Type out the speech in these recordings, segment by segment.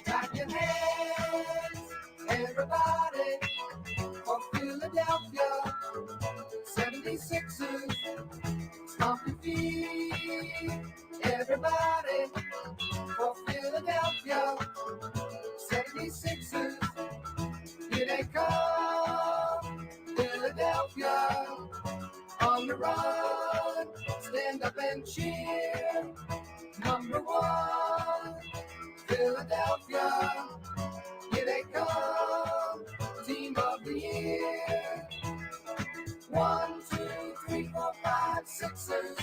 Clap your hands, everybody, for Philadelphia 76ers. Stomp your feet, everybody, for Philadelphia 76ers. Here they come, Philadelphia, on the run. Stand up and cheer. Number one, Philadelphia. Here they come, team of the year. 1, 2, 3, 4, 5, Sixers.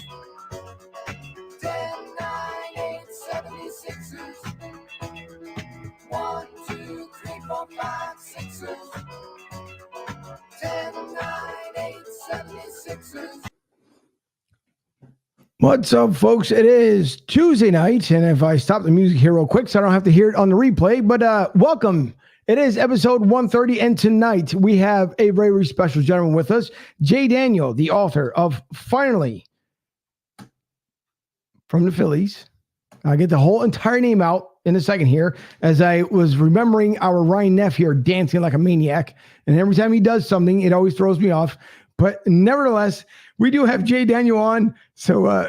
10, 9, 8, 76ers. 1, 2, 3, 4, 5, Sixers. 10, 9, 8, 76ers. What's up, folks? It is Tuesday night, and if I stop the music here real quick so I don't have to hear it on the replay, but welcome. It is episode 130, and tonight we have a very, very special gentleman with us, Jay Daniel, the author of Phinally from the Phillies. I'll get the whole entire name out in a second here, as I was remembering our Ryan Neff here dancing like a maniac, and every time he does something, it always throws me off. But nevertheless, we do have Jay Daniel on. So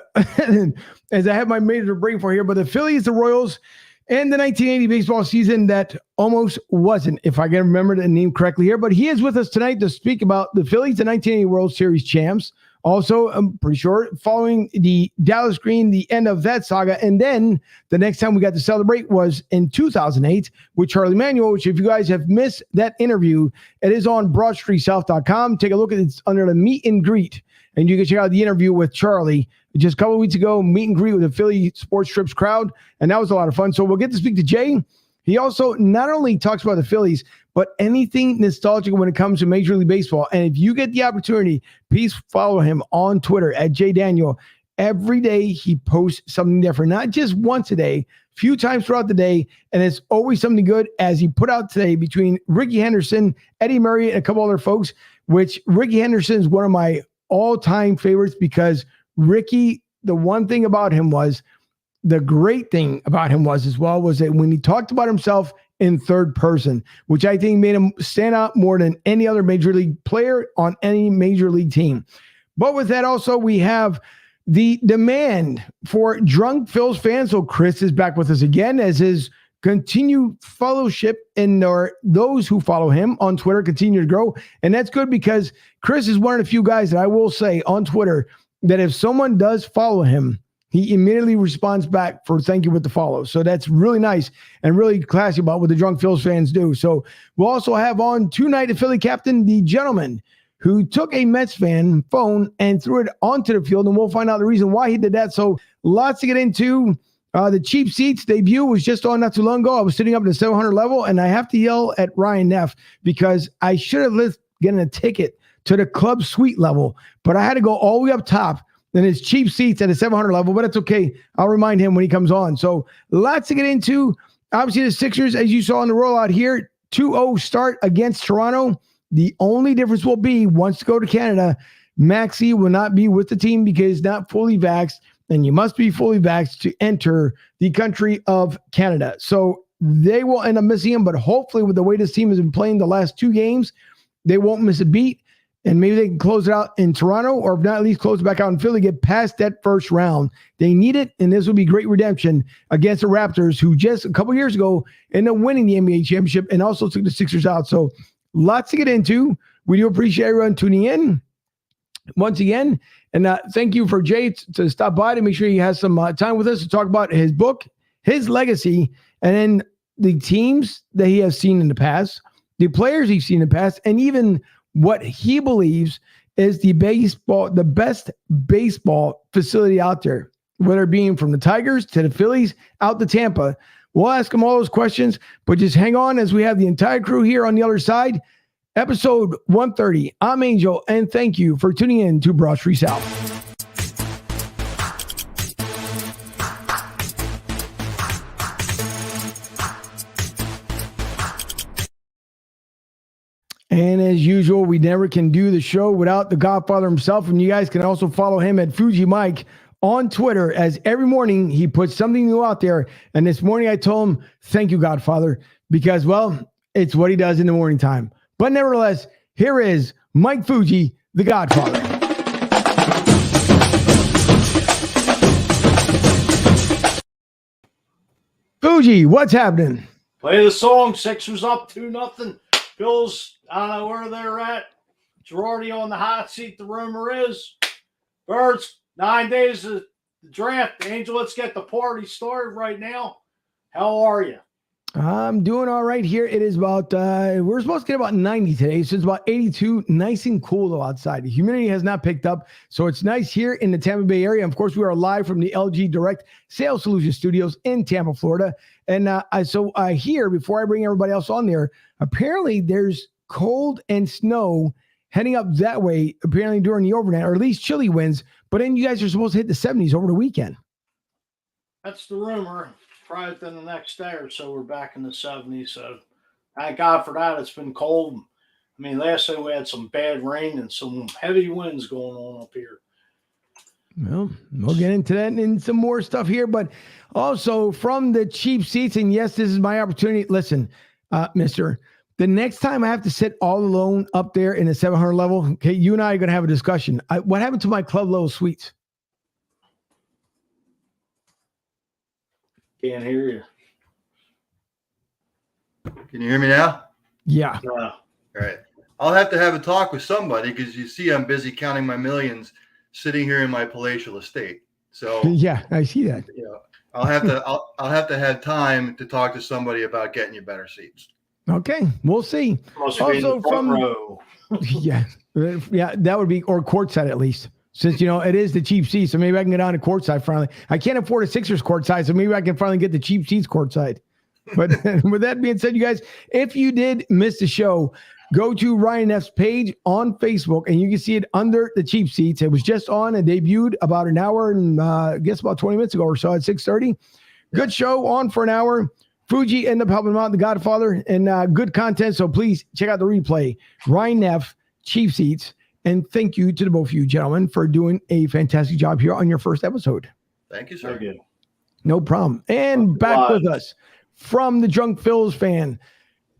as I have my major break for here, but the Phillies, the Royals, and the 1980 baseball season that almost wasn't, if I can remember the name correctly here. But he is with us tonight to speak about the Phillies, the 1980 World Series champs. Also, I'm pretty sure, following the Dallas Green, the end of that saga. And then the next time we got to celebrate was in 2008 with Charlie Manuel, which if you guys have missed that interview, it is on BroadStreetSouth.com. Take a look at it. It's under the meet and greet. And you can check out the interview with Charlie just a couple of weeks ago, meet and greet with the Philly Sports Strips crowd. And that was a lot of fun. So we'll get to speak to Jay. He also not only talks about the Phillies, but anything nostalgic when it comes to Major League Baseball. And if you get the opportunity, please follow him on Twitter at JDaniel. Every day he posts something different, not just once a day, few times throughout the day. And it's always something good, as he put out today between Ricky Henderson, Eddie Murray, and a couple other folks, which Ricky Henderson is one of my all-time favorites, because Ricky, the one thing about him was, the great thing about him was as well, was that when he talked about himself in third person, which I think made him stand out more than any other major league player on any major league team. But with that, also, we have the demand for Drunk Phil's fans. So Chris is back with us again, as his continued fellowship and those who follow him on Twitter continue to grow. And that's good, because Chris is one of the few guys that I will say on Twitter that if someone does follow him, he immediately responds back for thank you with the follow. So that's really nice and really classy about what the Drunk Phil's fans do. So we'll also have on tonight the Philly captain, the gentleman who took a Mets fan phone and threw it onto the field, and we'll find out the reason why he did that. So lots to get into. The Cheap Seats debut was just on not too long ago. I was sitting up at the 700 level, and I have to yell at Ryan Neff because I should have lived getting a ticket to the club suite level, but I had to go all the way up top. Then it's Cheap Seats at a 700 level, but it's okay. I'll remind him when he comes on. So lots to get into. Obviously, the Sixers, as you saw in the rollout here, 2-0 start against Toronto. The only difference will be, once to go to Canada, Maxey will not be with the team because he's not fully vaxxed, and you must be fully vaxxed to enter the country of Canada. So they will end up missing him, but hopefully with the way this team has been playing the last two games, they won't miss a beat. And maybe they can close it out in Toronto, or if not, at least close it back out in Philly, get past that first round. They need it, and this will be great redemption against the Raptors, who just a couple years ago ended up winning the NBA championship and also took the Sixers out. So lots to get into. We do appreciate everyone tuning in once again. And thank you for Jay to stop by to make sure he has some time with us to talk about his book, his legacy, and then the teams that he has seen in the past, the players he's seen in the past, and even what he believes is the best baseball facility out there, whether it being from the Tigers to the Phillies out to Tampa. We'll ask him all those questions, but just hang on as we have the entire crew here on the other side. Episode 130. I'm Angel, and thank you for tuning in to Broad Street South. And as usual, we never can do the show without the Godfather himself. And you guys can also follow him at Fuji Mike on Twitter, as every morning he puts something new out there. And this morning I told him, thank you, Godfather, because, well, it's what he does in the morning time. But nevertheless, here is Mike Fuji, the Godfather. Fuji, what's happening? Play the song. Sixers up 2-0. Bills, I don't know where they're at. Girardi on the hot seat, the rumor is. Birds, 9 days of the draft. Angel, let's get the party started right now. How are you? I'm doing all right here. It is about, we're supposed to get about 90 today. So it's about 82, nice and cool though outside. The humidity has not picked up. So it's nice here in the Tampa Bay area. Of course, we are live from the LG Direct Sales Solutions Studios in Tampa, Florida. And so here, before I bring everybody else on there, apparently there's cold and snow heading up that way, apparently during the overnight, or at least chilly winds. But then you guys are supposed to hit the 70s over the weekend. That's the rumor. Probably within the next day or so, we're back in the 70s. So thank God for that. It's been cold. I mean, last day we had some bad rain and some heavy winds going on up here. Well, we'll get into that and some more stuff here, but also from the cheap seats. And yes, this is my opportunity. Listen, mister, the next time I have to sit all alone up there in the 700 level, okay, you and I are going to have a discussion. What happened to my club level suites? Can't hear you. Can you hear me now? Yeah. All right. I'll have to have a talk with somebody because you see I'm busy counting my millions sitting here in my palatial estate. So yeah, I see that. You know, I'll have to have time to talk to somebody about getting you better seats. Okay, we'll see. Also from row. yeah, that would be, or courtside at least. Since, you know, it is the cheap seats, so maybe I can get on to courtside finally. I can't afford a Sixers courtside, so maybe I can finally get the cheap seats courtside. But with that being said, you guys, if you did miss the show, go to Ryan F's page on Facebook, and you can see it under the cheap seats. It was just on and debuted about an hour and I guess about 20 minutes ago or so at 6:30. Good show, on for an hour. Fuji ended up helping him out, the Godfather, and good content. So please check out the replay. Ryan F, cheap seats. And thank you to the both of you gentlemen for doing a fantastic job here on your first episode. Thank you, sir. No problem. And back with us from the Drunk Phillies fan,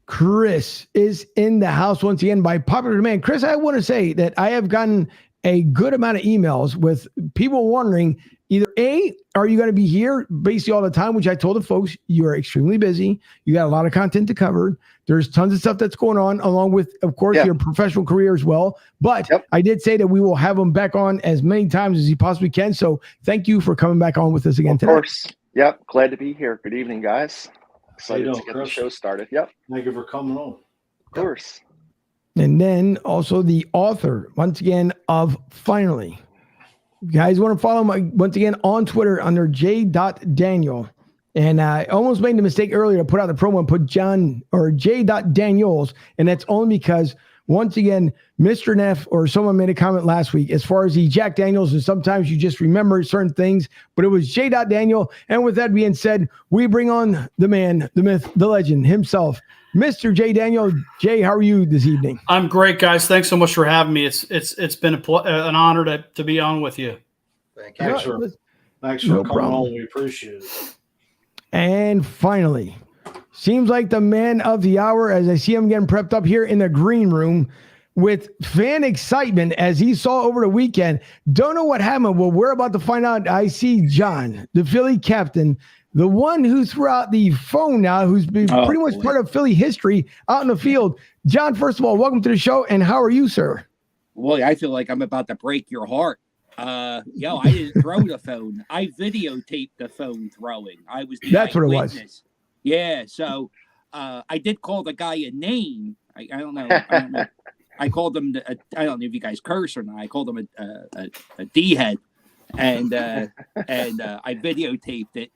Chris is in the house once again by popular demand. Chris, I want to say that I have gotten a good amount of emails with people wondering either A, are you going to be here basically all the time, which I told the folks, you are extremely busy. You got a lot of content to cover. There's tons of stuff that's going on, along with, of course, your professional career as well. But I did say that we will have him back on as many times as he possibly can. So thank you for coming back on with us again today. Of course. Yep. Glad to be here. Good evening, guys. Excited to get the show started. Yep. Thank you for coming on. Of course. And then also the author, once again, of Phinally. You guys want to follow him once again on Twitter under j.daniel. And I almost made the mistake earlier to put out the promo and put John or j.daniels. And that's only because, once again, Mr. Neff or someone made a comment last week as far as the Jack Daniels, and sometimes you just remember certain things, but it was j.daniel. And with that being said, we bring on the man, the myth, the legend himself, Mr. J. Daniel. Jay, how are you this evening? I'm great, guys. Thanks so much for having me. It's been an honor to be on with you. Thank you. Thanks for coming on. We appreciate it. And finally, seems like the man of the hour as I see him getting prepped up here in the green room with fan excitement as he saw over the weekend. Don't know what happened. Well, we're about to find out. I see John, the Philly captain, the one who threw out the phone now, who's been pretty much part of Philly history out in the field. John, first of all, welcome to the show. And how are you, sir? Well, I feel like I'm about to break your heart. I didn't throw the phone. I videotaped the phone throwing. I was the That's what it eyewitness. was. Yeah, so I did call the guy a name. I don't know. I called him. I don't know if you guys curse or not. I called him a D-head, and I videotaped it.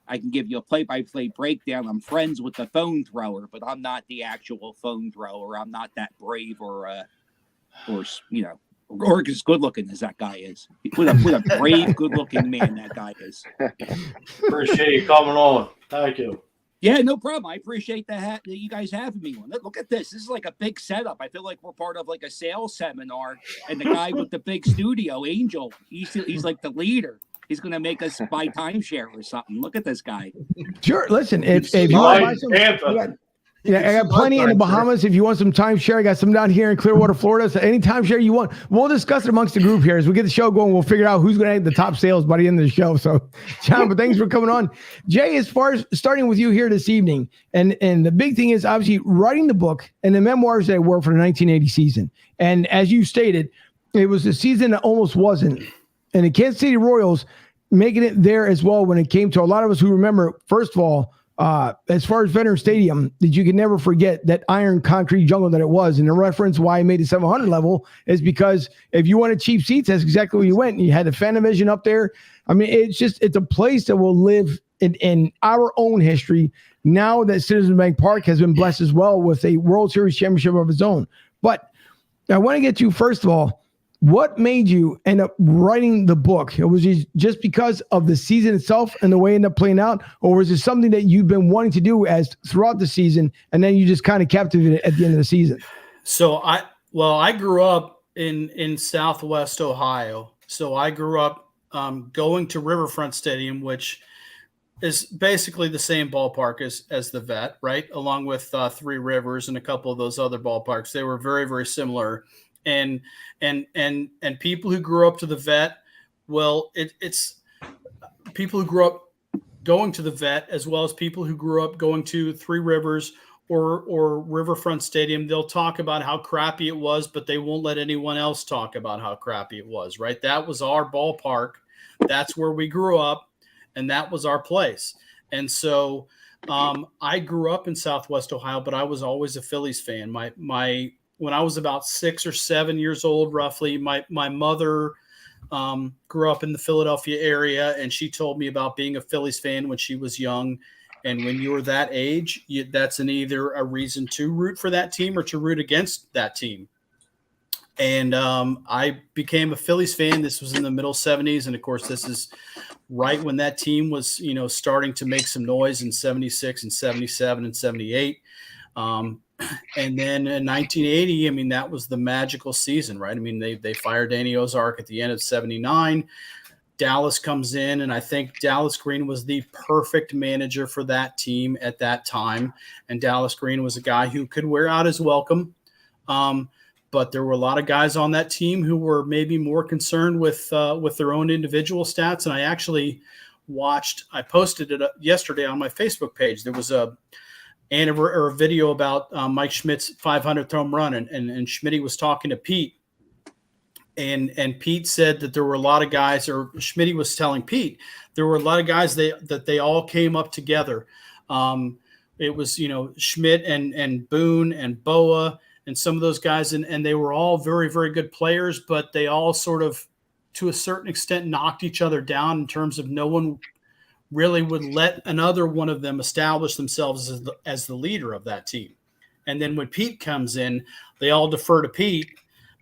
I can give you a play-by-play breakdown. I'm friends with the phone thrower, but I'm not the actual phone thrower. I'm not that brave or as good-looking as that guy is. What a brave, good-looking man that guy is. Appreciate you coming on. Thank you. Yeah, no problem. I appreciate that you guys having me on. Look at this. This is like a big setup. I feel like we're part of like a sales seminar, and the guy with the big studio, Angel, he's like the leader. He's going to make us buy timeshare or something. Look at this guy. Sure. Listen, if you want to buy some, Tampa. I got plenty in the Bahamas. If you want some timeshare, I got some down here in Clearwater, Florida. So any timeshare you want, we'll discuss it amongst the group here as we get the show going. We'll figure out who's going to have the top sales by the end of the show. So, John, but thanks for coming on. Jay, as far as starting with you here this evening, and the big thing is obviously writing the book and the memoirs that were for the 1980 season. And as you stated, it was a season that almost wasn't. And the Kansas City Royals making it there as well when it came to a lot of us who remember, first of all, as far as Veteran Stadium, that you can never forget that iron concrete jungle that it was. And the reference why I made the 700 level is because if you wanted cheap seats, that's exactly where you went. And you had the Fanavision up there. I mean, it's a place that will live in our own history now that Citizens Bank Park has been blessed as well with a World Series championship of its own. But I want to get to, first of all, what made you end up writing the book? Was it just because of the season itself and the way it ended up playing out? Or was it something that you've been wanting to do as throughout the season and then you just kind of captivated at the end of the season? So I grew up in Southwest Ohio. So I grew up going to Riverfront Stadium, which is basically the same ballpark as the Vet, right? Along with Three Rivers and a couple of those other ballparks. They were very, very similar. And people who grew up to the Vet, well, it's people who grew up going to the Vet as well as people who grew up going to Three Rivers or Riverfront Stadium. They'll talk about how crappy it was, but they won't let anyone else talk about how crappy it was, right? That was our ballpark. That's where we grew up, and that was our place. And so I grew up in Southwest Ohio, but I was always a Phillies fan. When I was about 6 or 7 years old, roughly, my mother grew up in the Philadelphia area, and she told me about being a Phillies fan when she was young. And when you're that age, that's either a reason to root for that team or to root against that team. And I became a Phillies fan. This was in the middle 70s. And, of course, this is right when that team was, starting to make some noise in 76 and 77 and 78. And then in 1980, I mean, that was the magical season, right? I mean, they fired Danny Ozark at the end of 79. Dallas comes in, and I think Dallas Green was the perfect manager for that team at that time. And Dallas Green was a guy who could wear out his welcome. But there were a lot of guys on that team who were maybe more concerned with their own individual stats. And I actually I posted it yesterday on my Facebook page. There was a video about Mike Schmidt's 500th home run, and Schmidt was talking to Pete, and Pete said that there were a lot of guys, or Schmidt was telling Pete, there were a lot of guys that they all came up together. It was Schmidt and Boone and Boa and some of those guys, and they were all very, very good players, but they all sort of, to a certain extent, knocked each other down in terms of no one really would let another one of them establish themselves as the leader of that team. And then when Pete comes in, they all defer to Pete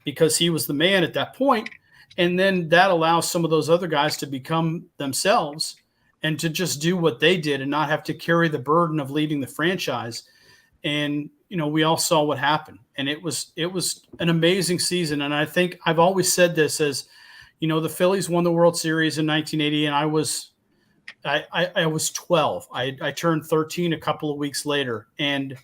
because he was the man at that point. And then that allows some of those other guys to become themselves and to just do what they did and not have to carry the burden of leading the franchise. And, we all saw what happened. And it was an amazing season. And I think I've always said this as, the Phillies won the World Series in 1980, and I was 12. I turned 13 a couple of weeks later. And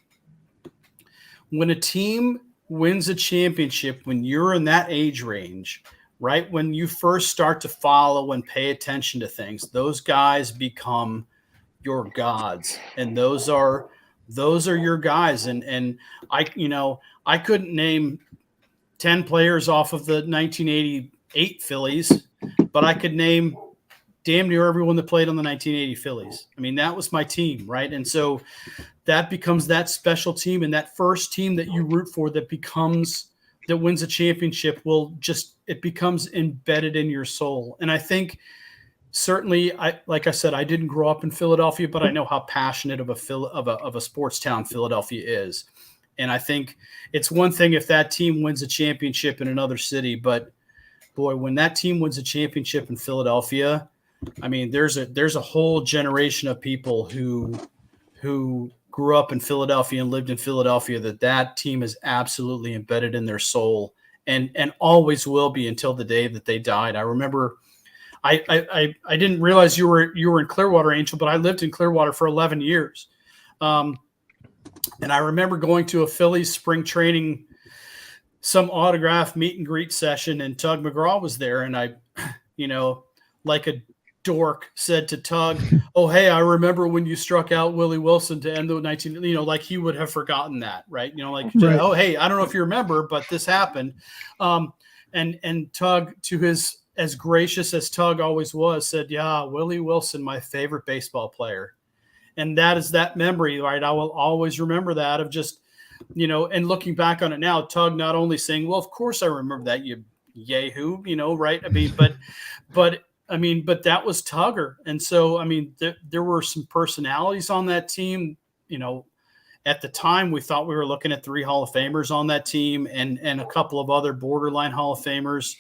when a team wins a championship, when you're in that age range, right, when you first start to follow and pay attention to things, those guys become your gods. And those are your guys. And I couldn't name 10 players off of the 1988 Phillies, but I could name damn near everyone that played on the 1980 Phillies. I mean, that was my team, right? And so that becomes that special team, and that first team that you root for that wins a championship it becomes embedded in your soul. And I think certainly, like I said, I didn't grow up in Philadelphia, but I know how passionate of a sports town Philadelphia is. And I think it's one thing if that team wins a championship in another city, but boy, when that team wins a championship in Philadelphia, I mean, there's a whole generation of people who grew up in Philadelphia and lived in Philadelphia that team is absolutely embedded in their soul and always will be until the day that they died. I remember I didn't realize you were in Clearwater, Angel, but I lived in Clearwater for 11 years. And I remember going to a Phillies spring training, some autograph meet and greet session, and Tug McGraw was there. And I, like a dork, said to Tug, "Oh, hey, I remember when you struck out Willie Wilson to end the 19, like he would have forgotten that, right? Right. Oh, hey, I don't know if you remember, but this happened." And Tug, to his, as gracious as Tug always was, said, "Yeah, Willie Wilson, my favorite baseball player." And that is that memory, right? I will always remember that, of just, and looking back on it now, Tug not only saying, "Well, of course I remember that, you yahoo," right? I mean, but that was Tugger. And so, I mean, there were some personalities on that team. At the time, we thought we were looking at 3 Hall of Famers on that team and a couple of other borderline Hall of Famers.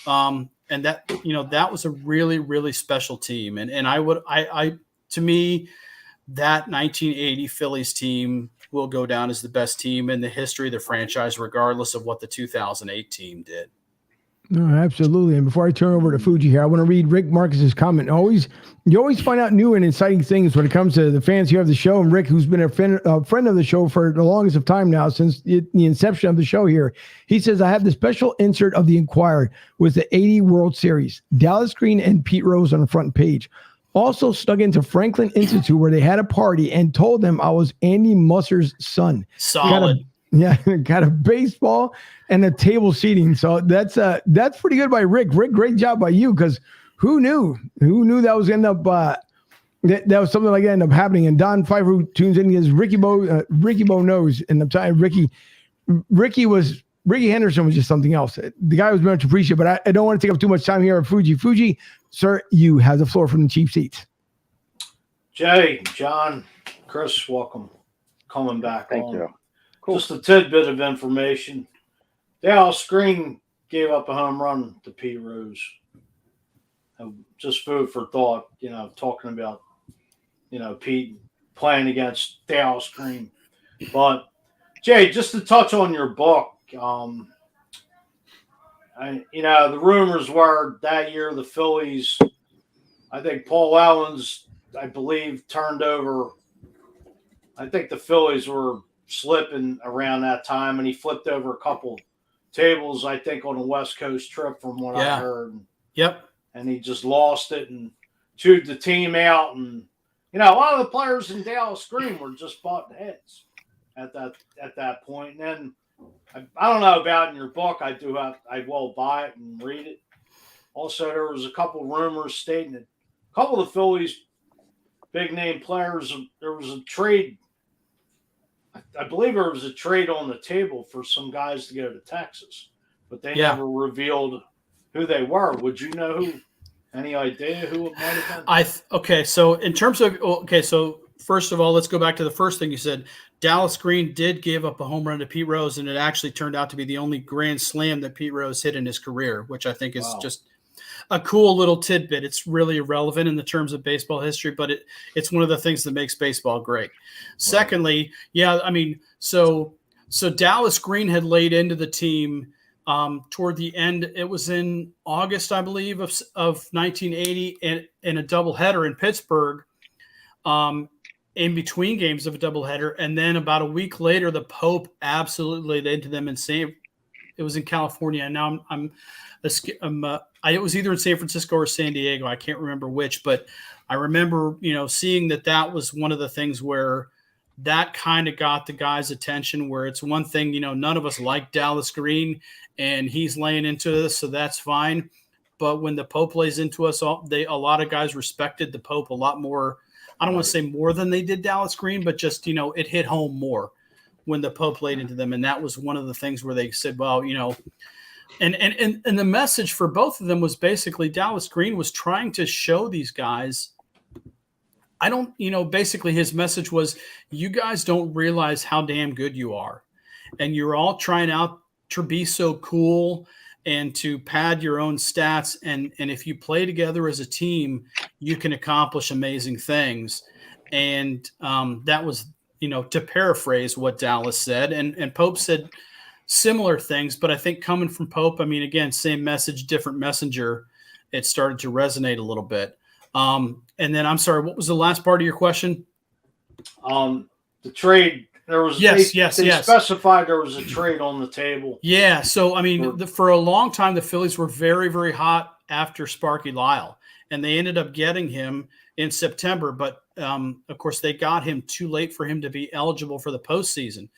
And that, that was a really, really special team. And to me, that 1980 Phillies team will go down as the best team in the history of the franchise, regardless of what the 2008 team did. No, absolutely. And before I turn over to Fuji here, I want to read Rick Marcus's comment. You always find out new and exciting things when it comes to the fans here of the show. And Rick, who's been a friend of the show for the longest of time now, since the inception of the show here, he says, "I have the special insert of the Inquirer with the 80 World Series, Dallas Green and Pete Rose on the front page. Also stuck into Franklin Institute, where they had a party and told them I was Andy Musser's son." Solid. Got a baseball and a table seating. So that's pretty good by Rick. Rick, great job by you, because who knew that was going to end up that was something like that end up happening. And Don Pfeiffer, who tunes in, is Ricky Bo knows. And I'm telling you, Ricky Henderson was just something else. The guy was much appreciated, but I don't want to take up too much time here at Fuji. Fuji, sir, you have the floor from the cheap seats. Jay, John, Chris, welcome. Coming back. Thank you. Cool. Just a tidbit of information. Dallas Green gave up a home run to Pete Rose. Just food for thought, talking about, Pete playing against Dallas Green. But, Jay, just to touch on your book, the rumors were that year the Phillies, I think Paul Allen's, I believe, turned over. I think the Phillies were slipping around that time, and he flipped over a couple tables, I think, on a West Coast trip, from what I heard. Yep. And he just lost it and chewed the team out. And a lot of the players in Dallas Green were just butting heads at that point. And then I don't know about in your book. I will buy it and read it. Also, there was a couple rumors stating that a couple of the Phillies big name players, there was a trade. I believe there was a trade on the table for some guys to go to Texas, but they never revealed who they were. Would you know who? Any idea who it might have been? So in terms of so first of all, let's go back to the first thing you said. Dallas Green did give up a home run to Pete Rose, and it actually turned out to be the only grand slam that Pete Rose hit in his career, which I think is just a cool little tidbit. It's really irrelevant in the terms of baseball history, but it's one of the things that makes baseball great. Right. Secondly, so Dallas Green had laid into the team toward the end. It was in August, I believe, of 1980, in a doubleheader in Pittsburgh, in between games of a doubleheader. And then about a week later, the Pope absolutely laid into them and saved. It was in California. And now it was either in San Francisco or San Diego. I can't remember which, but I remember, seeing that was one of the things where that kind of got the guys' attention, where it's one thing, none of us like Dallas Green and he's laying into this, so that's fine. But when the Pope lays into us, a lot of guys respected the Pope a lot more. I don't want to say more than they did Dallas Green, but just, it hit home more when the Pope laid into them. And that was one of the things where they said, well, and the message for both of them was basically Dallas Green was trying to show these guys, basically his message was, you guys don't realize how damn good you are. And you're all trying out to be so cool and to pad your own stats. And if you play together as a team, you can accomplish amazing things. And that was, to paraphrase what Dallas said. And Pope said similar things, but I think coming from Pope, again, same message, different messenger. it started to resonate a little bit. And then I'm sorry, what was the last part of your question? The trade. There was they specified there was a trade on the table. Yeah. So I mean, for a long time, the Phillies were very, very hot after Sparky Lyle, and they ended up getting him in September. But of course, they got him too late for him to be eligible for the postseason.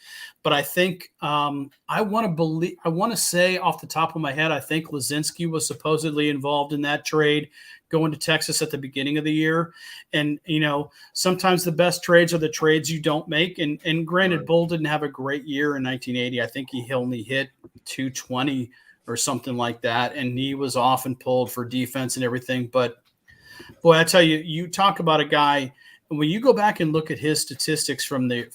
But I think I want to say off the top of my head, I think Lazinski was supposedly involved in that trade, going to Texas at the beginning of the year. And, sometimes the best trades are the trades you don't make. And granted, Right. Bull didn't have a great year in 1980. I think he only hit 220 or something like that. And he was often pulled for defense and everything. But boy, I tell you, you talk about a guy, when you go back and look at his statistics from the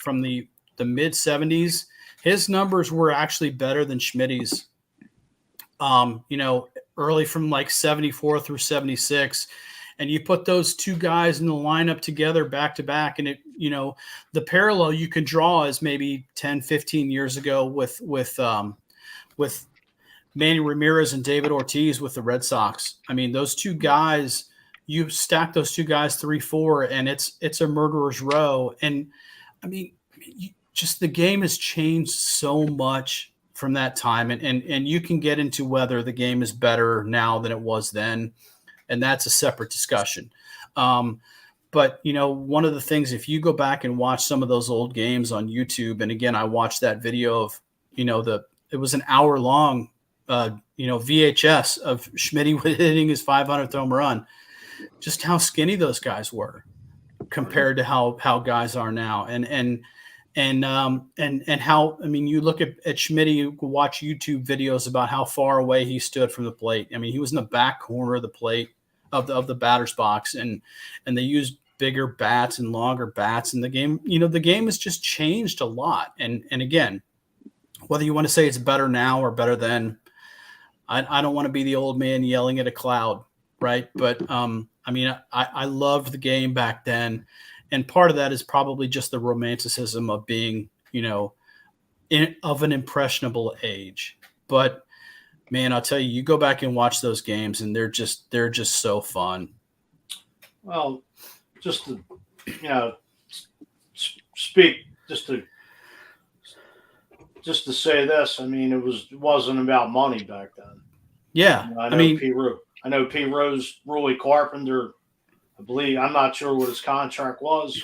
mid 70s, his numbers were actually better than Schmidt's. Early from like 74 through 76, and you put those two guys in the lineup together back to back, and the parallel you can draw is maybe 10, 15 years ago with Manny Ramirez and David Ortiz with the Red Sox. I mean, those two guys, you stack those two guys 3-4, and it's a murderer's row. And I mean, just the game has changed so much from that time, and you can get into whether the game is better now than it was then, and that's a separate discussion. But one of the things, if you go back and watch some of those old games on YouTube, and again, I watched that video of it was an hour long VHS of Schmidt hitting his 500th home run, just how skinny those guys were compared to how guys are now, and how, I mean, you look at Schmidt, you watch YouTube videos about how far away he stood from the plate. I mean, he was in the back corner of the plate of the batter's box, and they used bigger bats and longer bats, and the game has just changed a lot. And again, whether you want to say it's better now or better then, I don't want to be the old man yelling at a cloud, right? But I mean, I loved the game back then. And part of that is probably just the romanticism of being, of an impressionable age. But man, I'll tell you, you go back and watch those games, and they're just so fun. Well, just to speak, just to say this, I mean, it wasn't about money back then. Yeah, I know P. Rose, Roy Carpenter. I believe, I'm not sure what his contract was,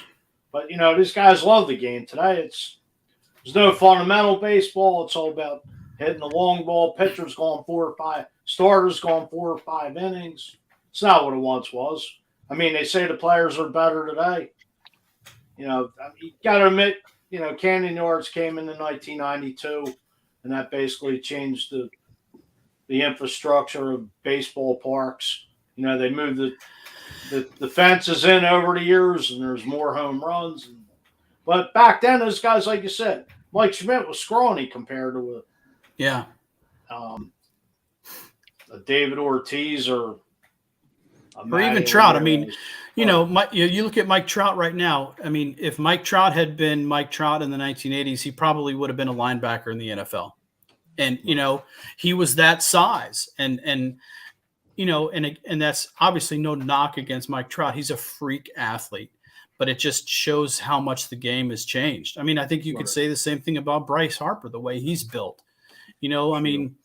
but these guys love the game today. There's no fundamental baseball. It's all about hitting the long ball. Pitchers going 4 or 5, starters going 4 or 5 innings. It's not what it once was. I mean, they say the players are better today. You got to admit, Canyon Yards came in 1992, and that basically changed the infrastructure of baseball parks. They moved the fences in over the years, and there's more home runs. But back then, those guys, like you said, Mike Schmidt was scrawny compared to a David Ortiz or even Trout. I mean, you look at Mike Trout right now. I mean, if Mike Trout had been Mike Trout in the 1980s, he probably would have been a linebacker in the NFL. And, he was that size. And that's obviously no knock against Mike Trout. He's a freak athlete, but it just shows how much the game has changed. I mean, I think you could say the same thing about Bryce Harper, the way he's built. I mean,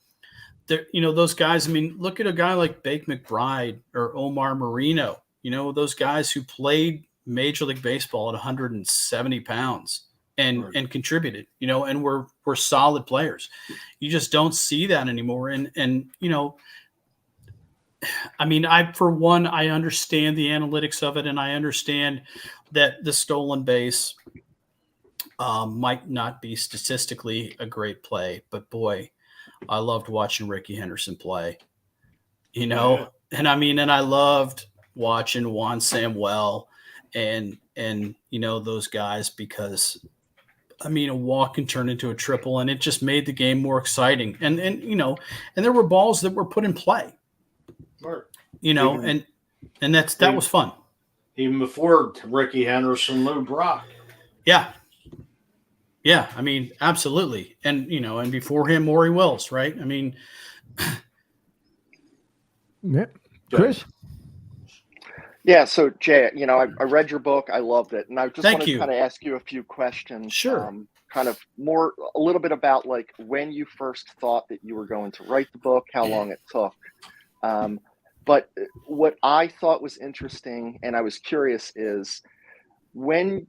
those guys, I mean, look at a guy like Bake McBride or Omar Marino, those guys who played Major League Baseball at 170 pounds and contributed, and were solid players. You just don't see that anymore. And I mean, for one, I understand the analytics of it, and I understand that the stolen base might not be statistically a great play, but boy, I loved watching Ricky Henderson play, and I mean, and I loved watching Juan Samuel and those guys, because I mean, a walk can turn into a triple, and it just made the game more exciting. And there were balls that were put in play. Right. And that was fun. Even before Ricky Henderson, Lou Brock. Yeah. Yeah. I mean, absolutely. And, and before him, Maury Wills, right? I mean, yeah. Chris? Yeah, so Jay, I read your book. I loved it. And I just Thank wanted to you. kind of ask you a few questions. Sure. Kind of a little bit about like when you first thought that you were going to write the book, how long it took. But what I thought was interesting and I was curious is when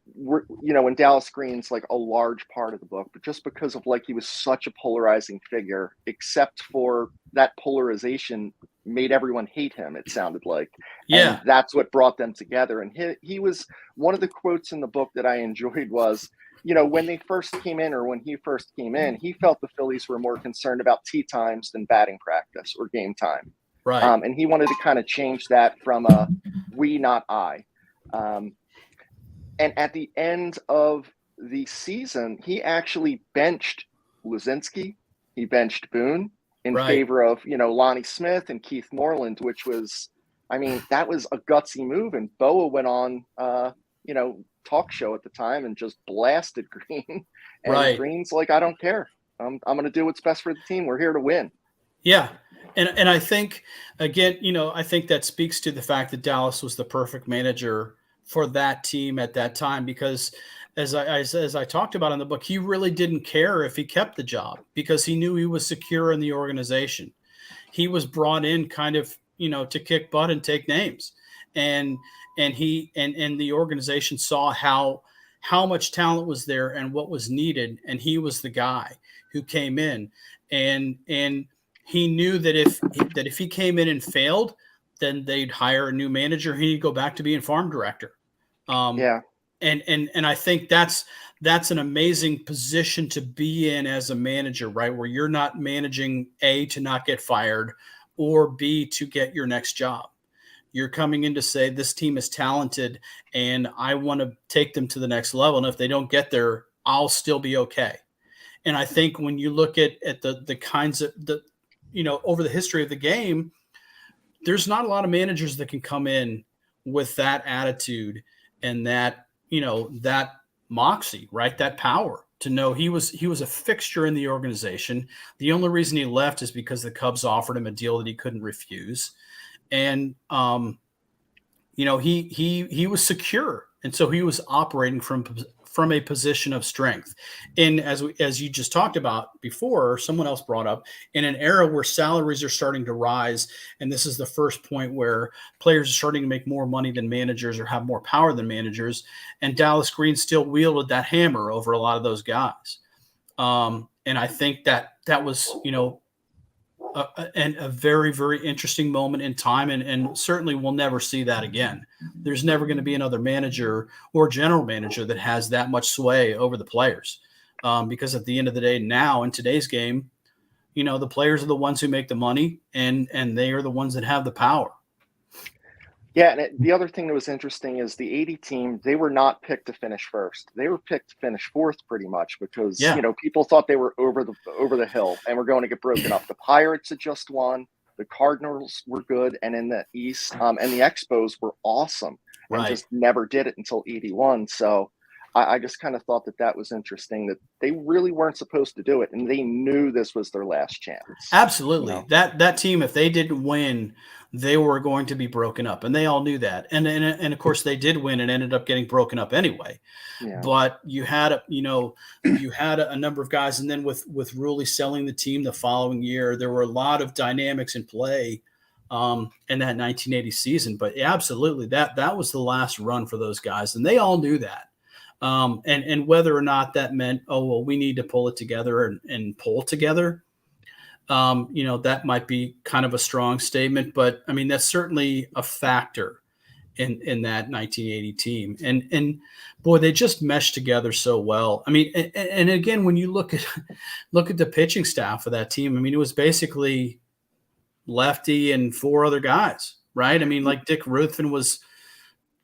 Dallas Green's like a large part of the book, but just because of like he was such a polarizing figure, except for that polarization made everyone hate him, it sounded like. Yeah. And that's what brought them together. And he was one of the quotes in the book that I enjoyed was, when they first came in or when he first came in, he felt the Phillies were more concerned about tee times than batting practice or game time. Right. And he wanted to kind of change that from a we, not I. And at the end of the season, he actually benched Luzinski. He benched Boone in favor of, Lonnie Smith and Keith Moreland, which was, that was a gutsy move. And Boa went on, talk show at the time and just blasted Green. And Green's like, I don't care. I'm going to do what's best for the team. We're here to win. Yeah. And I think, again, I think that speaks to the fact that Dallas was the perfect manager for that team at that time, because as I talked about in the book, he really didn't care if he kept the job because he knew he was secure in the organization. He was brought in kind of, to kick butt and take names. And the organization saw how much talent was there and what was needed. And he was the guy who came in and he knew that if he came in and failed, then they'd hire a new manager. He'd go back to being farm director. And I think that's an amazing position to be in as a manager, right? Where you're not managing A, to not get fired, or B, to get your next job. You're coming in to say, this team is talented and I want to take them to the next level. And if they don't get there, I'll still be okay. And I think when you look at the kinds of over the history of the game, there's not a lot of managers that can come in with that attitude and that, that moxie, right? That power to know he was a fixture in the organization. The only reason he left is because the Cubs offered him a deal that he couldn't refuse. And, he was secure. And so he was operating from a position of strength. And as you just talked about before, or someone else brought up, in an era where salaries are starting to rise, and this is the first point where players are starting to make more money than managers or have more power than managers, and Dallas Green still wielded that hammer over a lot of those guys. And I think that was, a very, very interesting moment in time, and certainly we'll never see that again. There's never going to be another manager or general manager that has that much sway over the players, because at the end of the day, now in today's game, the players are the ones who make the money, and they are the ones that have the power. Yeah, and the other thing that was interesting is the 80 team, they were not picked to finish first. They were picked to finish fourth pretty much because, people thought they were over the hill and were going to get broken up. The Pirates had just won. The Cardinals were good. And in the East, and the Expos were awesome and just never did it until 81. So I just kind of thought that was interesting, that they really weren't supposed to do it. And they knew this was their last chance. Absolutely. That team, if they didn't win, they were going to be broken up, and they all knew that. And of course they did win and ended up getting broken up anyway. Yeah. But you had a number of guys, and then with Ruley selling the team the following year, there were a lot of dynamics in play in that 1980 season. But absolutely, that was the last run for those guys, and they all knew that. And whether or not that meant, we need to pull it together and pull together, that might be kind of a strong statement, but I mean, that's certainly a factor in that 1980 team. And boy, they just meshed together so well. I mean, and again, when you look at the pitching staff of that team, I mean, it was basically Lefty and four other guys, right? I mean, like Dick Ruthven was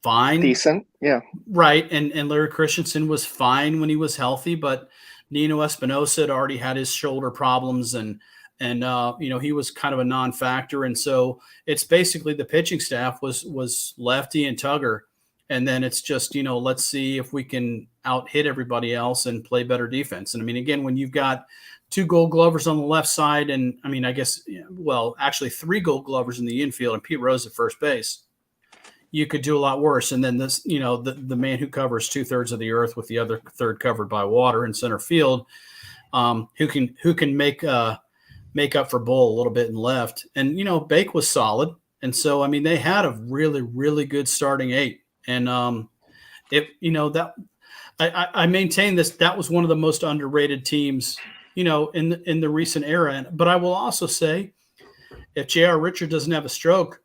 fine. Decent. Yeah. Right. And Larry Christensen was fine when he was healthy, but Nino Espinosa had already had his shoulder problems and he was kind of a non-factor. And so it's basically the pitching staff was Lefty and Tugger. And then it's just, let's see if we can out hit everybody else and play better defense. And I mean, again, when you've got 2 Gold Glovers on the left side, and I mean, I guess, actually 3 Gold Glovers in the infield and Pete Rose at first base, you could do a lot worse. And then this, the man who covers 2/3 of the earth with the other third covered by water in center field, who can make up for Bull a little bit in left. And, Bake was solid. And so, I mean, they had a really, really good starting 8. And I maintain this, that was one of the most underrated teams, in the recent era. But I will also say, if J.R. Richard doesn't have a stroke,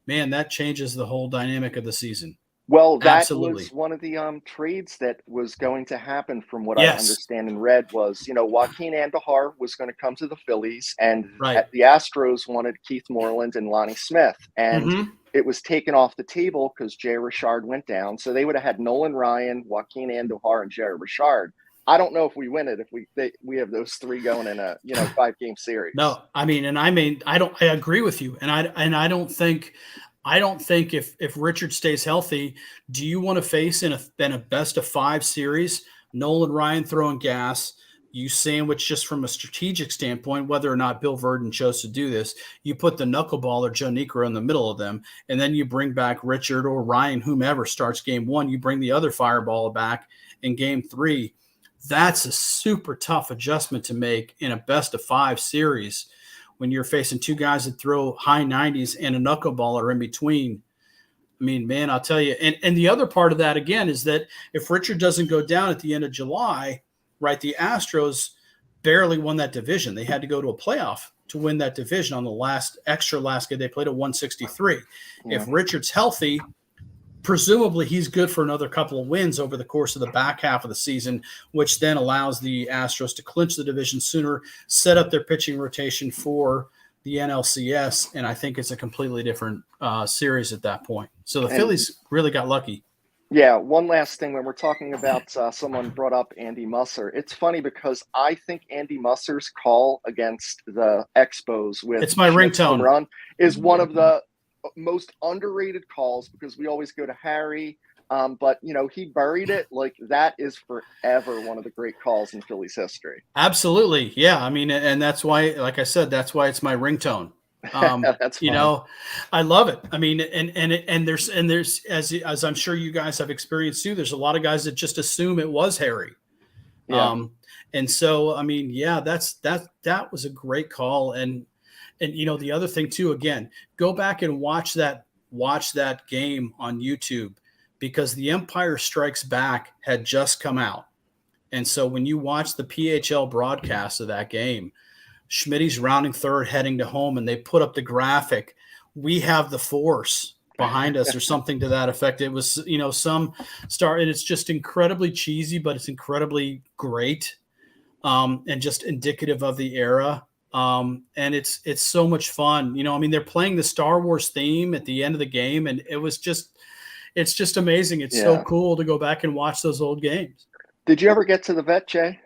man, that changes the whole dynamic of the season. Well, that Absolutely. was one of the trades that was going to happen, from what I understand and read, was, Joaquin Andujar was going to come to the Phillies, and the Astros wanted Keith Moreland and Lonnie Smith. And it was taken off the table because J. Richard went down. So they would have had Nolan Ryan, Joaquin Andujar, and J. Richard. I don't know if we win it if we have those 3 going in a 5-game series. No, I agree with you, and I don't think if Richard stays healthy, do you want to face in a best of 5 series Nolan Ryan throwing gas? You sandwich, just from a strategic standpoint, whether or not Bill Verdon chose to do this, you put the knuckleballer Joe Niekro in the middle of them, and then you bring back Richard or Ryan, whomever starts game 1. You bring the other fireballer back in game 3. That's a super tough adjustment to make in a best of 5 series when you're facing 2 guys that throw high 90s and a knuckleballer in between. I mean, man, I'll tell you. And the other part of that, again, is that if Richard doesn't go down at the end of July, right, the Astros barely won that division. They had to go to a playoff to win that division on the last game. They played at 163. Yeah. If Richard's healthy, presumably he's good for another couple of wins over the course of the back half of the season, which then allows the Astros to clinch the division sooner, set up their pitching rotation for the NLCS, and I think it's a completely different series at that point. So the Phillies really got lucky. Yeah, one last thing. When we're talking about someone brought up Andy Musser, it's funny because I think Andy Musser's call against the Expos with it's my ringtone run is one of the most underrated calls, because we always go to Harry, but he buried it. Like, that is forever one of the great calls in Phillies history. Absolutely. Yeah, I mean, and that's why, like I said, that's why it's my ringtone. That's fun. I love it. I mean, and there's as I'm sure you guys have experienced too, there's a lot of guys that just assume it was Harry. Yeah. And so, I mean, yeah, that was a great call. And the other thing too, again, go back and watch that game on YouTube, because The Empire Strikes Back had just come out. And so when you watch the PHL broadcast of that game, Schmitty's rounding third, heading to home, and they put up the graphic, "We have the force behind us," or something to that effect. It was, some star, and it's just incredibly cheesy, but it's incredibly great, and just indicative of the era. And it's so much fun. I mean, they're playing the Star Wars theme at the end of the game, and it's just amazing. It's so cool to go back and watch those old games. Did you ever get to the vet, Jay?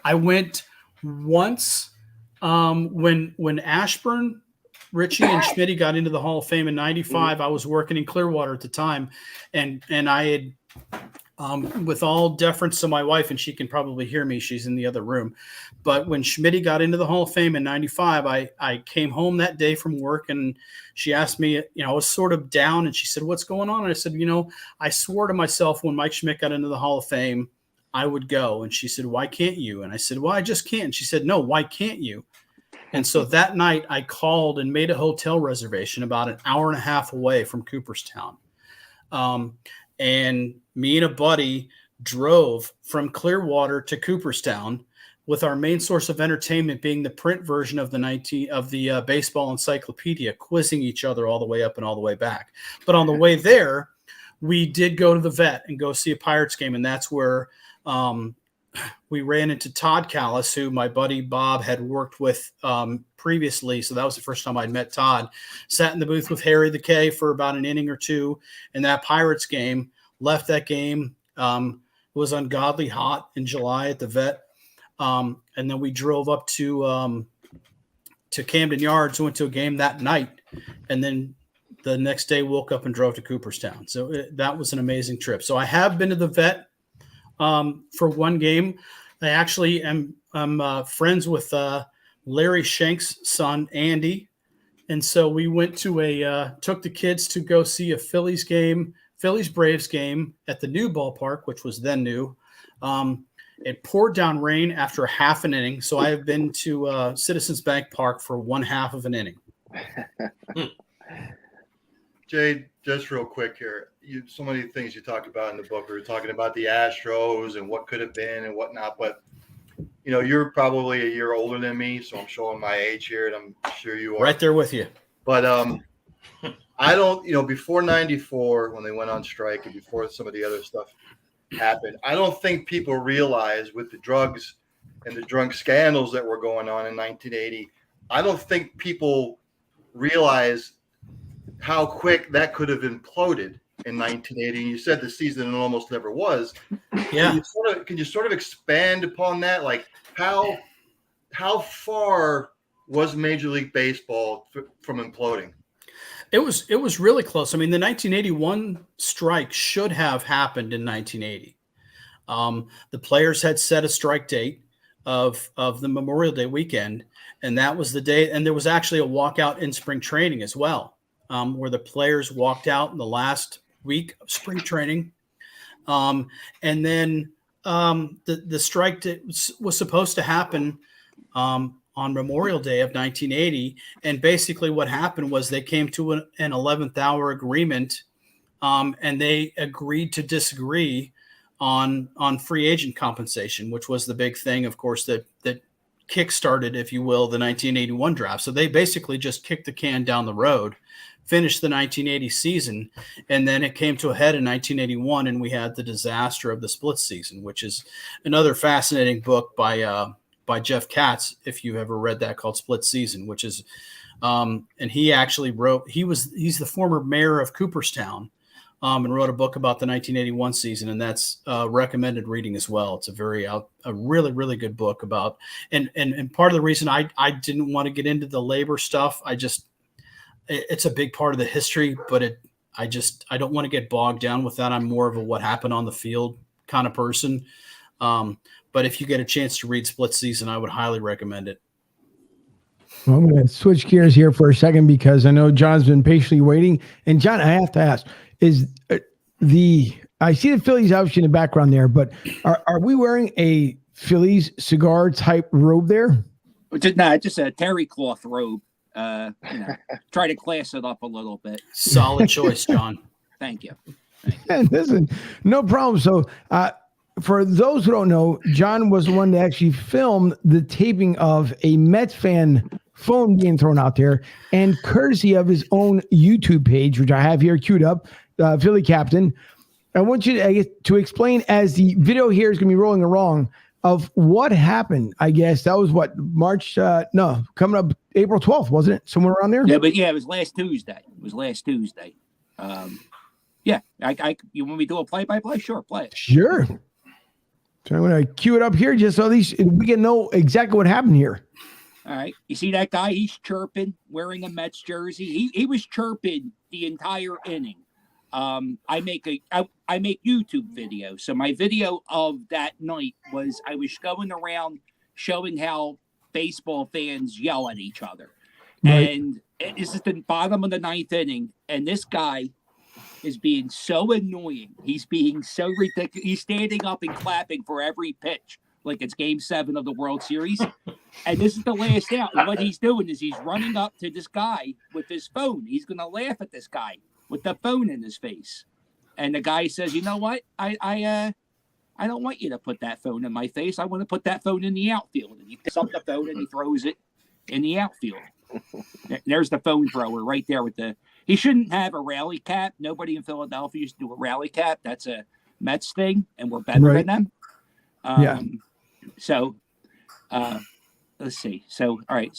I went once. When Ashburn, Richie, and Schmitty got into the Hall of Fame in '95, I was working in Clearwater at the time, and I had, with all deference to my wife, and she can probably hear me, she's in the other room, but when Schmitty got into the Hall of Fame in '95, I came home that day from work, and she asked me, I was sort of down, and she said, "What's going on?" And I said, I swore to myself when Mike Schmidt got into the Hall of Fame, I would go. And she said, "Why can't you?" And I said, "Well, I just can't." And she said, "No, why can't you?" And so that night I called and made a hotel reservation about an hour and a half away from Cooperstown. And me and a buddy drove from Clearwater to Cooperstown, with our main source of entertainment being the print version of the baseball encyclopedia, quizzing each other all the way up and all the way back. But on the way there, we did go to the vet and go see a Pirates game. And that's where we ran into Todd Callis, who my buddy Bob had worked with previously. So that was the first time I'd met Todd. Sat in the booth with Harry the K for about an inning or two in that Pirates game. Left that game. It was ungodly hot in July at the vet. And then we drove up to Camden Yards, went to a game that night, and then the next day woke up and drove to Cooperstown. So that was an amazing trip. So I have been to the vet for one game. I actually am friends with Larry Shank's son, Andy. And so we went to took the kids to go see a Phillies Braves game at the new ballpark, which was then new. It poured down rain after a half an inning. So I have been to Citizens Bank Park for one half of an inning. Jay, just real quick here. So many things you talked about in the book. We were talking about the Astros and what could have been and whatnot. But, you're probably a year older than me, so I'm showing my age here, and I'm sure you are. Right there with you. But I don't, before 94, when they went on strike and before some of the other stuff happened, I don't think people realized with the drugs and the drug scandals that were going on in 1980, I don't think people realized how quick that could have imploded in 1980. You said the season almost never was. Yeah. Can you sort of expand upon that? Like how far was Major League Baseball from imploding? It was really close. I mean, the 1981 strike should have happened in 1980. The players had set a strike date of the Memorial Day weekend, and that was the day. And there was actually a walkout in spring training as well, where the players walked out in the last week of spring training. And then the strike was supposed to happen on Memorial Day of 1980. And basically what happened was they came to an 11th hour agreement, and they agreed to disagree on free agent compensation, which was the big thing, of course, that kickstarted, if you will, the 1981 draft. So they basically just kicked the can down the road, finished the 1980 season, and then it came to a head in 1981, and we had the disaster of the split season, which is another fascinating book by Jeff Katz, if you've ever read that, called Split Season, which is and he actually wrote, he's the former mayor of Cooperstown, and wrote a book about the 1981 season, and that's recommended reading as well. It's a really, really good book about, and part of the reason I didn't want to get into the labor stuff, it's a big part of the history, but I don't want to get bogged down with that. I'm more of a what happened on the field kind of person. But if you get a chance to read Split Season, I would highly recommend it. Well, I'm going to switch gears here for a second because I know John's been patiently waiting. And John, I have to ask, I see the Phillies obviously in the background there, but are we wearing a Phillies cigar type robe there? Just a terry cloth robe. Try to class it up a little bit. Solid choice, John. Thank you. Listen, no problem. So, for those who don't know, John was the one that actually filmed the taping of a Mets fan phone being thrown out there, and courtesy of his own YouTube page, which I have here queued up, Philly Captain. I want you to explain, as the video here is going to be rolling along, of what happened. I guess that was what, coming up April 12th, wasn't it? Somewhere around there? Yeah, it was last Tuesday. Yeah, you want me to do a play-by-play? Sure, play it. Sure. So I'm going to cue it up here just so at least we can know exactly what happened here. All right. You see that guy? He's chirping, wearing a Mets jersey. He was chirping the entire inning. I make YouTube videos. So my video of that night was I was going around showing how baseball fans yell at each other. Right. And this is the bottom of the ninth inning, and this guy is being so annoying. He's being so ridiculous. He's standing up and clapping for every pitch like it's Game 7 of the World Series. And this is the last out. And what he's doing is he's running up to this guy with his phone. He's going to laugh at this guy with the phone in his face. And the guy says, you know what? I don't want you to put that phone in my face. I want to put that phone in the outfield. And he picks up the phone and he throws it in the outfield. There's the phone thrower right there with the... He shouldn't have a rally cap. Nobody in Philadelphia used to do a rally cap. That's a Mets thing, and we're better than them. Yeah. So, let's see. So, all right.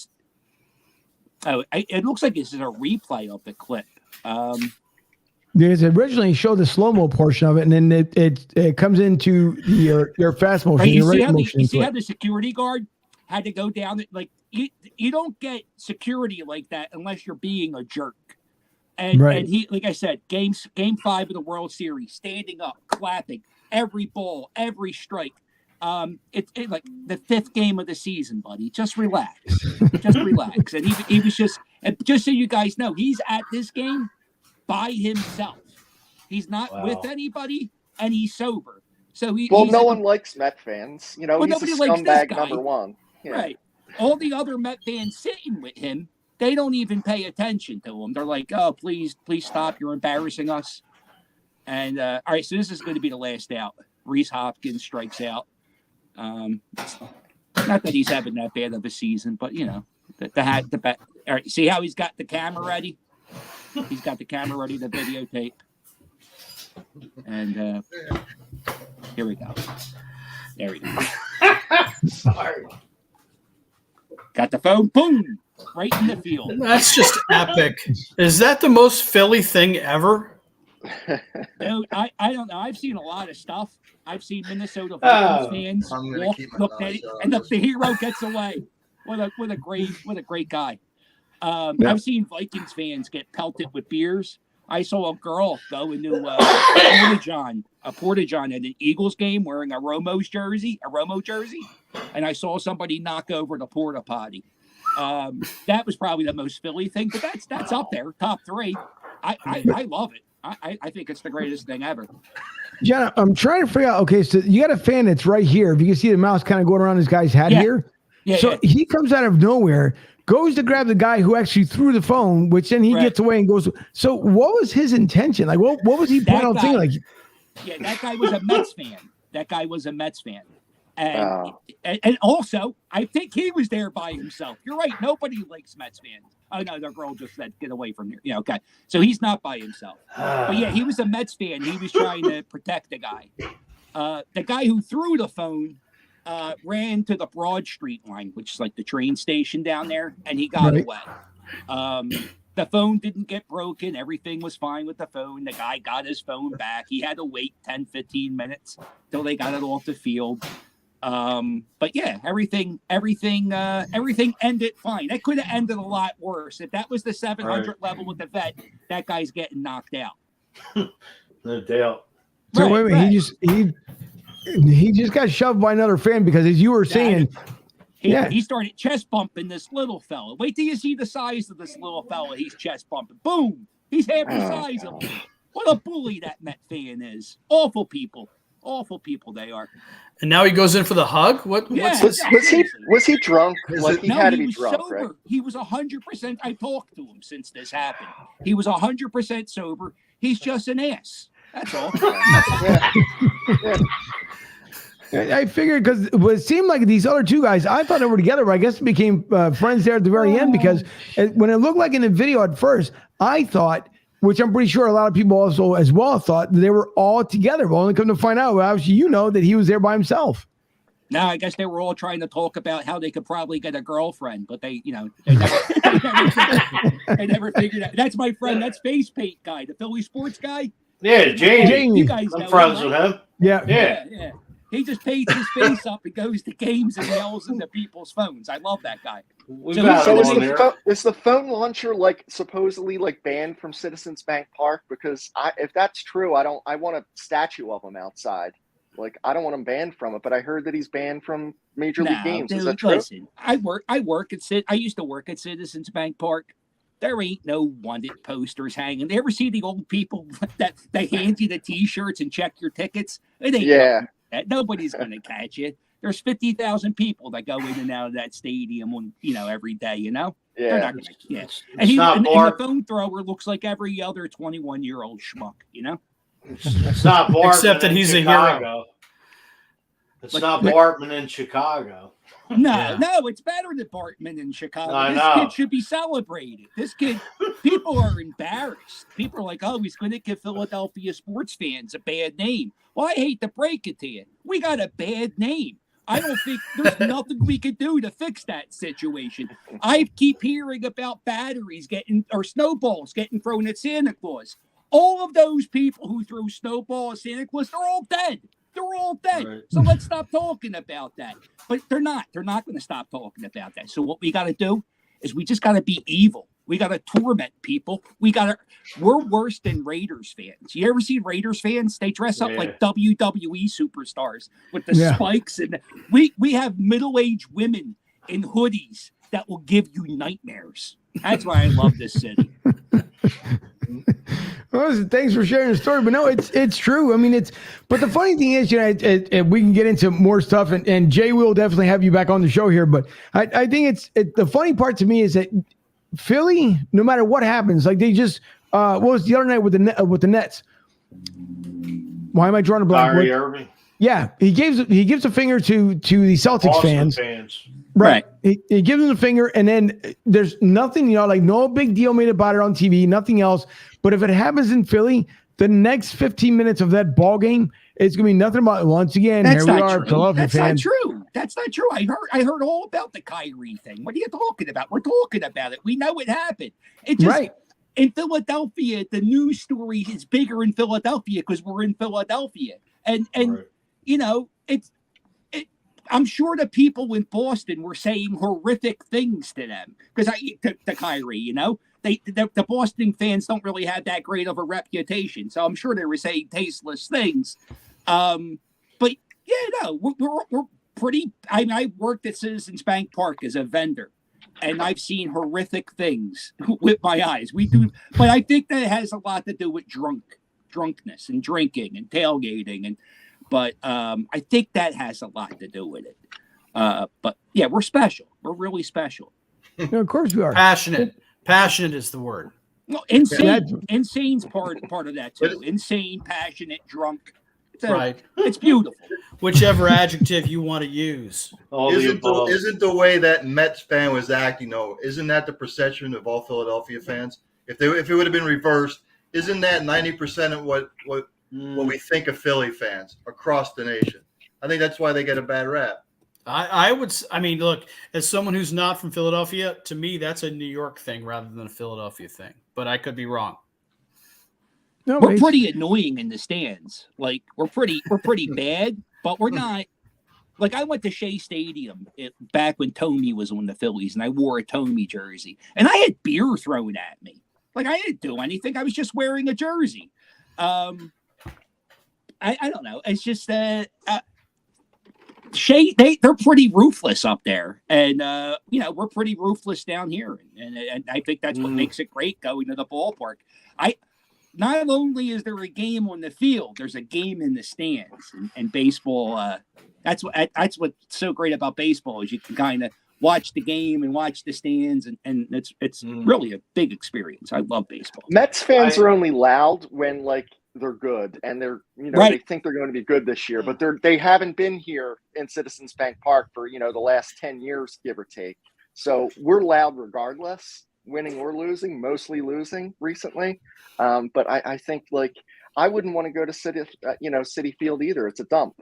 Oh, it looks like this is a replay of the clip. Because originally showed the slow-mo portion of it, and then it comes into your fast motion. Right, you see how the security guard had to go down? Like you don't get security like that unless you're being a jerk. And he, like I said, game 5 of the World Series, standing up, clapping, every ball, every strike. It's like the 5th game of the season, buddy. Just relax. Just relax. And he was and just so you guys know, he's at this game by himself. He's not with anybody, and he's sober. So no one likes Met fans. You know, he's a scumbag number one. Yeah. Right. All the other Met fans sitting with him, they don't even pay attention to him. They're like, "Oh, please stop! You're embarrassing us." And all right, so this is going to be the last out. Rhys Hopkins strikes out. Not that he's having that bad of a season, but you know, the bet. All right, see how he's got the camera ready? He's got the camera ready to videotape. And here we go. There we go. Sorry. Got the phone, boom, right in the field. That's just epic. Is that the most Philly thing ever? Dude, I don't know. I've seen a lot of stuff. I've seen Minnesota Vikings fans look at it, and the hero gets away. What a great guy. I've seen Vikings fans get pelted with beers. I saw a girl go into a Porta-John at an Eagles game wearing a Romo jersey, and I saw somebody knock over the porta potty. That was probably the most Philly thing, but that's up there, top 3. I love it. I think it's the greatest thing ever. Jenna, I'm trying to figure out. Okay, so you got a fan that's right here. If you can see the mouse kind of going around this guy's head here. Yeah. So he comes out of nowhere, goes to grab the guy who actually threw the phone, which then he gets away and goes. So what was his intention? Like, what was he planning on thinking? Like, yeah, that guy was a Mets fan. And also, I think he was there by himself. You're right. Nobody likes Mets fans. Oh, no, the girl just said, get away from here. Yeah, okay. So he's not by himself. But yeah, he was a Mets fan. He was trying to protect the guy. The guy who threw the phone ran to the Broad Street line, which is like the train station down there, and he got away. The phone didn't get broken. Everything was fine with the phone. The guy got his phone back. He had to wait 10, 15 minutes till they got it off the field. But yeah, everything ended fine. That could have ended a lot worse. If that was the 700 level with the vet, that guy's getting knocked out. No doubt. So wait a minute, he just got shoved by another fan because, as you were saying, he started chest bumping this little fella. Wait till you see the size of this little fella. He's chest bumping. Boom! He's half the size of him. What a bully that Met fan is. Awful people they are. And now he goes in for the hug. Was he drunk? Like he had to be drunk, sober. right? He was 100%. I talked to him since this happened. He was 100% sober. He's just an ass. That's all. I figured because it seemed like these other two guys, I thought they were together, but I guess it became friends there at the very end because when it looked like in the video at first, I thought, which I'm pretty sure a lot of people also as well thought, they were all together. But only come to find out, obviously, that he was there by himself. No, I guess they were all trying to talk about how they could probably get a girlfriend, but they never figured out. That's my friend. That's Face Paint guy, the Philly sports guy. Yeah, Jamie. You guys know I'm friends with him. Yeah. He just paints his face up and goes to games and yells into people's phones. I love that guy. Is the phone launcher supposedly banned from Citizens Bank Park? Because if that's true, I want a statue of him outside. I don't want him banned from it, but I heard that he's banned from Major League games. Dude, is that true? Listen, I used to work at Citizens Bank Park. There ain't no wanted posters hanging. You ever see the old people that they hand you the T-shirts and check your tickets? It ain't nobody's going to catch you. There's 50,000 people that go in and out of that stadium every day, Yeah. They're not going to And the phone thrower looks like every other 21-year-old schmuck, It's not Bartman. Except that he's Chicago. a hero. It's not Bartman in Chicago. No, it's better than Bartman in Chicago. This kid should be celebrated. This kid, people are embarrassed. People are like, oh, he's going to give Philadelphia sports fans a bad name. Well, I hate to break it to you. We got a bad name. I don't think there's nothing we could do to fix that situation. I keep hearing about batteries or snowballs getting thrown at Santa Claus. All of those people who threw snowballs at Santa Claus, they're all dead. They're all dead. Right. So let's stop talking about that. But they're not. They're not going to stop talking about that. So what we got to do is we just got to be evil. We got to torment people. We're worse than Raiders fans. You ever see Raiders fans? They dress up like WWE superstars with the spikes, and we have middle-aged women in hoodies that will give you nightmares. That's why I love this city. Well, thanks for sharing the story, but no, it's true. I mean, but the funny thing is, we can get into more stuff, and Jay will definitely have you back on the show here. But I think the funny part to me is that Philly, no matter what happens, like they just what was the other night with the Nets? Why am I drawing a blank? Kyrie Irving. Yeah, he gives a finger to the Celtics Boston fans. Right. He gives them the finger, and then there's nothing, like no big deal made about it on TV, nothing else. But if it happens in Philly, the next 15 minutes of that ball game, it's gonna be nothing about once again. That's here we not are, true. Philadelphia That's fans. not true. That's not true. I heard all about the Kyrie thing. What are you talking about? We're talking about it. We know it happened. It just in Philadelphia, the news story is bigger in Philadelphia because we're in Philadelphia, and I'm sure the people in Boston were saying horrific things to them because to Kyrie, the Boston fans don't really have that great of a reputation, so I'm sure they were saying tasteless things. But we're pretty. I worked at Citizens Bank Park as a vendor, and I've seen horrific things with my eyes. We do, but I think that has a lot to do with drunkenness and drinking and tailgating But I think that has a lot to do with it. But yeah, we're special. We're really special. Of course we are. Passionate is the word. No, insane. Insane's part of that too. Insane, passionate, drunk. Right. It's beautiful. Whichever adjective you want to use. Isn't the way that Mets fan was acting, though, isn't that the perception of all Philadelphia fans? If it would have been reversed, isn't that 90% of what we think of Philly fans across the nation? I think that's why they get a bad rap. I mean, look, as someone who's not from Philadelphia, to me, that's a New York thing rather than a Philadelphia thing. But I could be wrong. No, we're pretty annoying in the stands. Like we're pretty bad, but we're not. Like I went to Shea Stadium back when Tomey was on the Phillies, and I wore a Tomey jersey, and I had beer thrown at me. Like I didn't do anything. I was just wearing a jersey. I don't know. It's just Shea, they're pretty ruthless up there, and we're pretty ruthless down here, and I think that's what makes it great going to the ballpark. Not only is there a game on the field, there's a game in the stands, and baseball. That's what's so great about baseball is you can kind of watch the game and watch the stands, and it's really a big experience. I love baseball. Mets fans are only loud when they're good, and they're they think they're going to be good this year, but they haven't been here in Citizens Bank Park for the last 10 years, give or take. So we're loud regardless, winning or losing, mostly losing recently. But I think I wouldn't want to go to Citi Field either. It's a dump.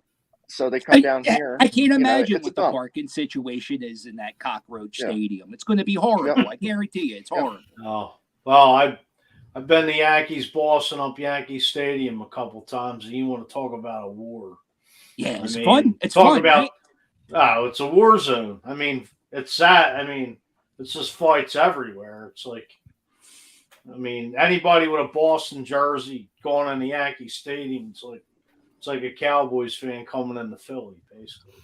So they come down here. I can't imagine what the parking situation is in that cockroach stadium. It's going to be horrible. I guarantee you, it's horrible. Oh, well, I've been to Yankees Boston up Yankee Stadium a couple times, and you want to talk about a war? Yeah, it's fun. It's fun. It's a war zone. I mean, it's that. I mean, it's just fights everywhere. It's like, anybody with a Boston jersey going in the Yankee Stadium, it's like a Cowboys fan coming into Philly, basically.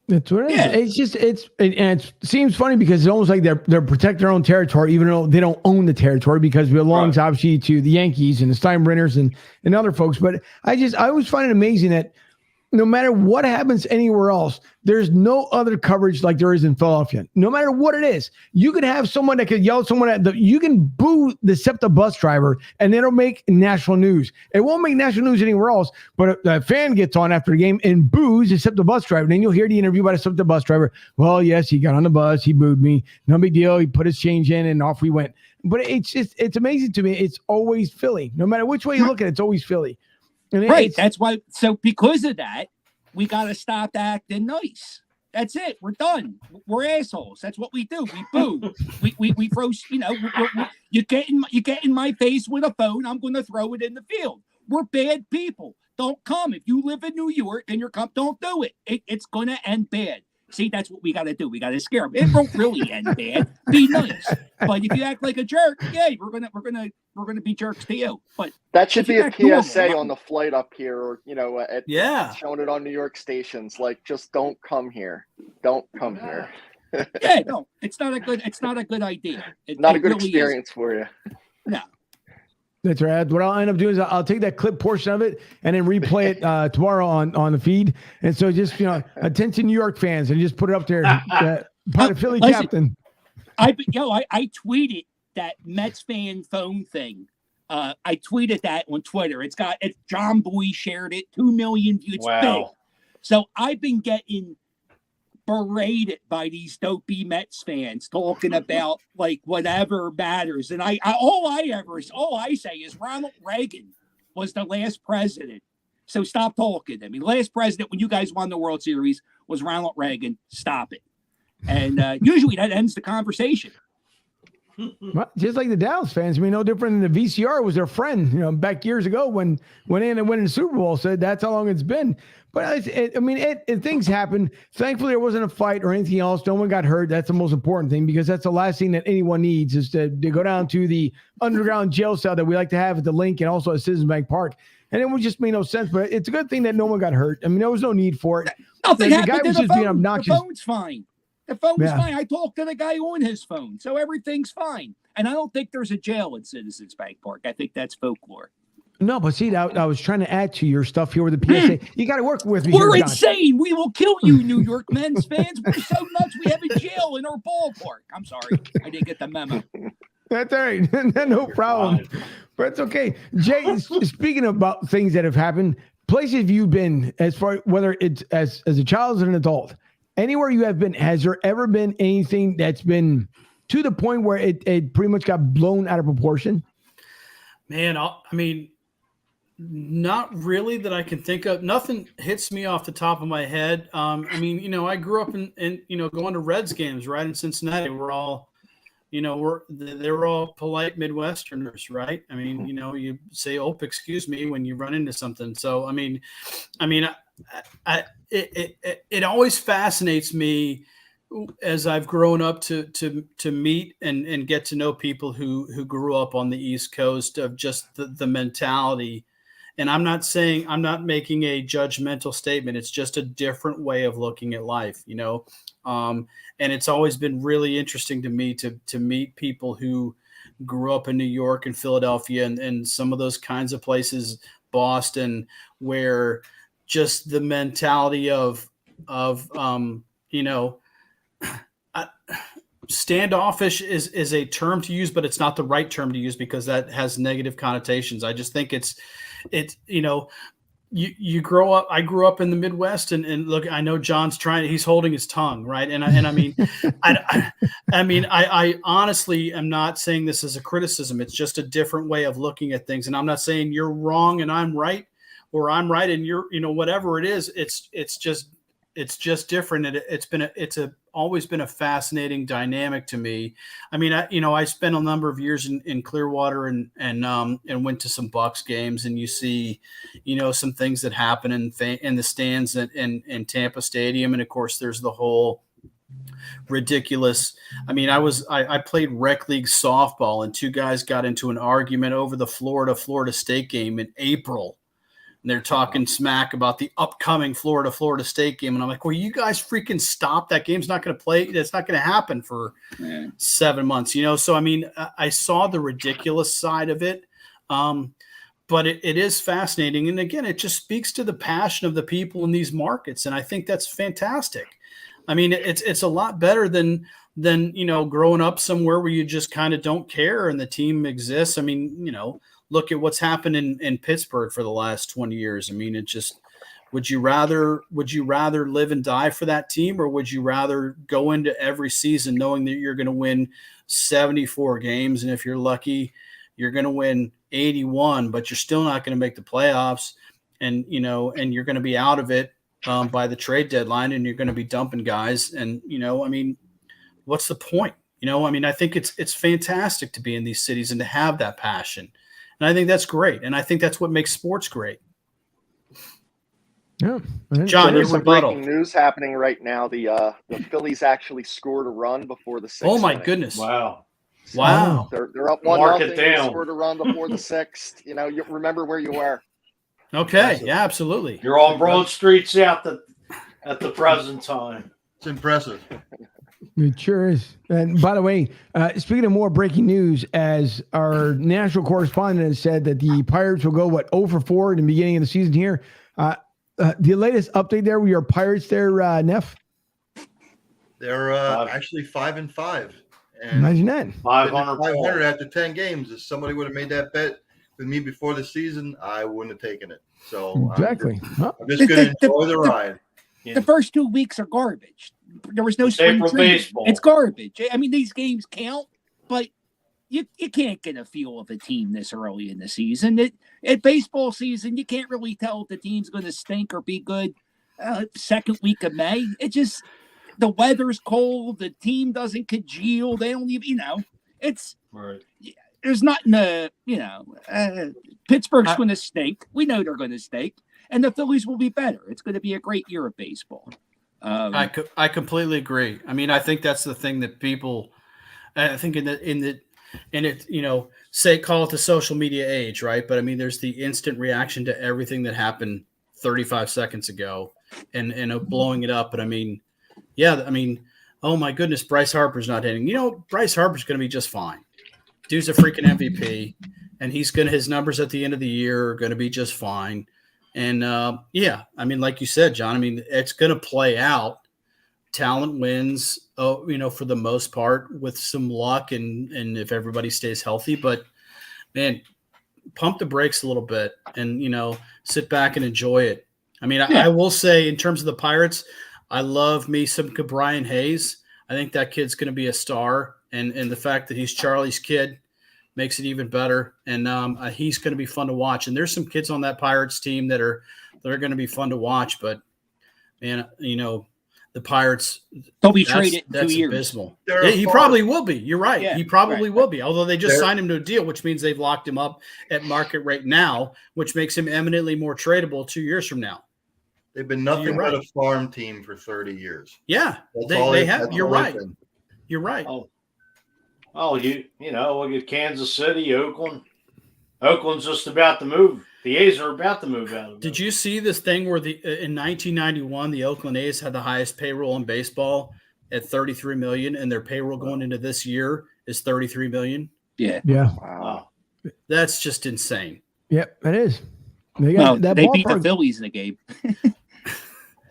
That's what it is. It seems funny because it's almost like they're protecting their own territory, even though they don't own the territory because it belongs obviously to the Yankees and the Steinbrenners and other folks. But I always find it amazing that no matter what happens anywhere else, there's no other coverage like there is in Philadelphia. No matter what it is, you could have someone that could yell at someone you can boo the SEPTA bus driver and it'll make national news. It won't make national news anywhere else, but a fan gets on after the game and boos the SEPTA bus driver. Then you'll hear the interview by the SEPTA bus driver. Well, yes, he got on the bus. He booed me. No big deal. He put his change in and off we went. But it's amazing to me. It's always Philly. No matter which way you look at it, it's always Philly. And that's why. So because of that, we got to stop acting nice. That's it. We're done. We're assholes. That's what we do. We boo. we throw. You get in my face with a phone. I'm going to throw it in the field. We're bad people. Don't come. If you live in New York and you're don't do it. It's going to end bad. See, that's what we got to do. We got to scare them. It won't really end bad. Be nice, but if you act like a jerk, yeah, we're gonna be jerks to you. But that should if be you a act normal, PSA on the flight up here, or showing it on New York stations. Like, just don't come here. Don't come here. Yeah, no, it's not a good idea. Not a good really experience for you. No. That's right. What I'll end up doing is I'll take that clip portion of it and then replay it tomorrow on the feed. And so just, attention New York fans, and just put it up there. By the Philly captain. I tweeted that Mets fan phone thing. I tweeted that on Twitter. It's John Boy shared it, 2 million views. It's big. So I've been getting berated by these dopey Mets fans talking about like whatever matters, and all I say is Ronald Reagan was the last president. So stop talking. I mean, last president when you guys won the World Series was Ronald Reagan. Stop it. And usually that ends the conversation. Well, just like the Dallas fans, I mean, no different than the VCR was their friend, back years ago when in and winning the Super Bowl. Said that's how long it's been. But things happen. Thankfully, there wasn't a fight or anything else. No one got hurt. That's the most important thing, because that's the last thing that anyone needs is to go down to the underground jail cell that we like to have at the Link and also at Citizens Bank Park. And it would just make no sense. But it's a good thing that no one got hurt. I mean, there was no need for it. Nothing the happened guy to was the just phone. being obnoxious. The phone's fine. The phone was fine. I talked to the guy on his phone, so everything's fine. And I don't think there's a jail at Citizens Bank Park. I think that's folklore. No, but see, I was trying to add to your stuff here with the PSA. You got to work with me. We're here, insane. We will kill you, New York Mets fans. We're so nuts. We have a jail in our ballpark. I'm sorry. I didn't get the memo. That's all right. No problem. But it's okay. Jay, speaking about things that have happened, places you've been, as far whether it's as a child or an adult, anywhere you have been, has there ever been anything that's been to the point where it pretty much got blown out of proportion? Man, I mean, not really that I can think of. Nothing hits me off the top of my head. I mean, I grew up in going to Reds games, right, in Cincinnati. We're all, they were all polite Midwesterners, right? I mean, you say, "Oh, excuse me," when you run into something. So, it always fascinates me as I've grown up to meet and get to know people who grew up on the East Coast, of just the mentality. And I'm not making a judgmental statement. It's just a different way of looking at life, and it's always been really interesting to me to meet people who grew up in New York and Philadelphia and some of those kinds of places, Boston, where just the mentality of standoffish is a term to use, but it's not the right term to use because that has negative connotations. I just think you grow up. I grew up in the Midwest, and look, I know John's he's holding his tongue, right? And I mean, I honestly am not saying this as a criticism. It's just a different way of looking at things. And I'm not saying you're wrong and I'm right, or I'm right and you're, whatever it is, it's just different. It's always been a fascinating dynamic to me. I mean, I spent a number of years in Clearwater and went to some Bucks games, and you see, some things that happen in the stands in Tampa Stadium. And of course there's the whole ridiculous. I mean, I played rec league softball, and two guys got into an argument over the Florida State game in April. And they're talking smack about the upcoming Florida State game. And I'm like, well, you guys freaking stop. That game's not going to play. That's not going to happen for 7 months, So, I mean, I saw the ridiculous side of it. But it is fascinating. And again, it just speaks to the passion of the people in these markets. And I think that's fantastic. I mean, it's a lot better than growing up somewhere where you just kind of don't care and the team exists. I mean, look at what's happened in Pittsburgh for the last 20 years. I mean, it just, would you rather live and die for that team, or would you rather go into every season knowing that you're going to win 74 games, and if you're lucky, you're going to win 81, but you're still not going to make the playoffs, and you're going to be out of it by the trade deadline, and you're going to be dumping guys, and I mean, what's the point? I mean, I think it's fantastic to be in these cities and to have that passion. And I think that's great. And I think that's what makes sports great. Yeah. John, there's your some rebuttal. breaking news happening right now. The Phillies actually scored a run before the 6th. Oh my inning. goodness! Wow. So Wow. they're up 1-0. Mark it They down. scored a run before the 6th. You know, you remember where you were. Okay, Impressive. yeah, absolutely. You're on Broad Street South at the present time. It's impressive. It sure is. And by the way, speaking of more breaking news, as our national correspondent has said that the Pirates will go, 0 for 4 in the beginning of the season here. The latest update there, we are Pirates there, Neff. They're actually 5-5. And Imagine that. 500 500 after 10 games. If somebody would have made that bet with me before the season, I wouldn't have taken it. So Exactly. I'm just going to enjoy the ride. The first 2 weeks are garbage. There was no spring April training. baseball. It's garbage. I mean, these games count, but you can't get a feel of a team this early in the season. At baseball season, you can't really tell if the team's going to stink or be good. Second week of May, the weather's cold. The team doesn't congeal. They don't even, it's Right. there's nothing to, Pittsburgh's going to stink. We know they're going to stink, and the Phillies will be better. It's going to be a great year of baseball. I completely agree. I mean, I think that's the thing that people, I think call it the social media age, right? But I mean, there's the instant reaction to everything that happened 35 seconds ago and blowing it up. But I mean, oh my goodness, Bryce Harper's not hitting. Bryce Harper's going to be just fine. Dude's a freaking MVP, and his numbers at the end of the year are going to be just fine. And like you said, John, I mean, it's going to play out. Talent wins, for the most part, with some luck and if everybody stays healthy. But man, pump the brakes a little bit and sit back and enjoy it. I mean, I will say in terms of the Pirates, I love me some Brian Hayes. I think that kid's going to be a star, and the fact that he's Charlie's kid makes it even better. And he's going to be fun to watch. And there's some kids on that Pirates team that are going to be fun to watch. But man, the Pirates, they'll be traded in 2 years. Abysmal. Yeah, he probably will be. You're right. Yeah, he probably will be. Although they just signed him to a deal, which means they've locked him up at market rate now, which makes him eminently more tradable 2 years from now. They've been nothing but a farm team for 30 years. Yeah, they have. You're right. You're right. Oh, look at Kansas City, Oakland. Oakland's just about to move. The A's are about to move out of it. Did you see this thing where in 1991 the Oakland A's had the highest payroll in baseball at $33 million, and their payroll going into this year is $33 million? Yeah. Wow. That's just insane. Yep, it is. They beat the Phillies in the game.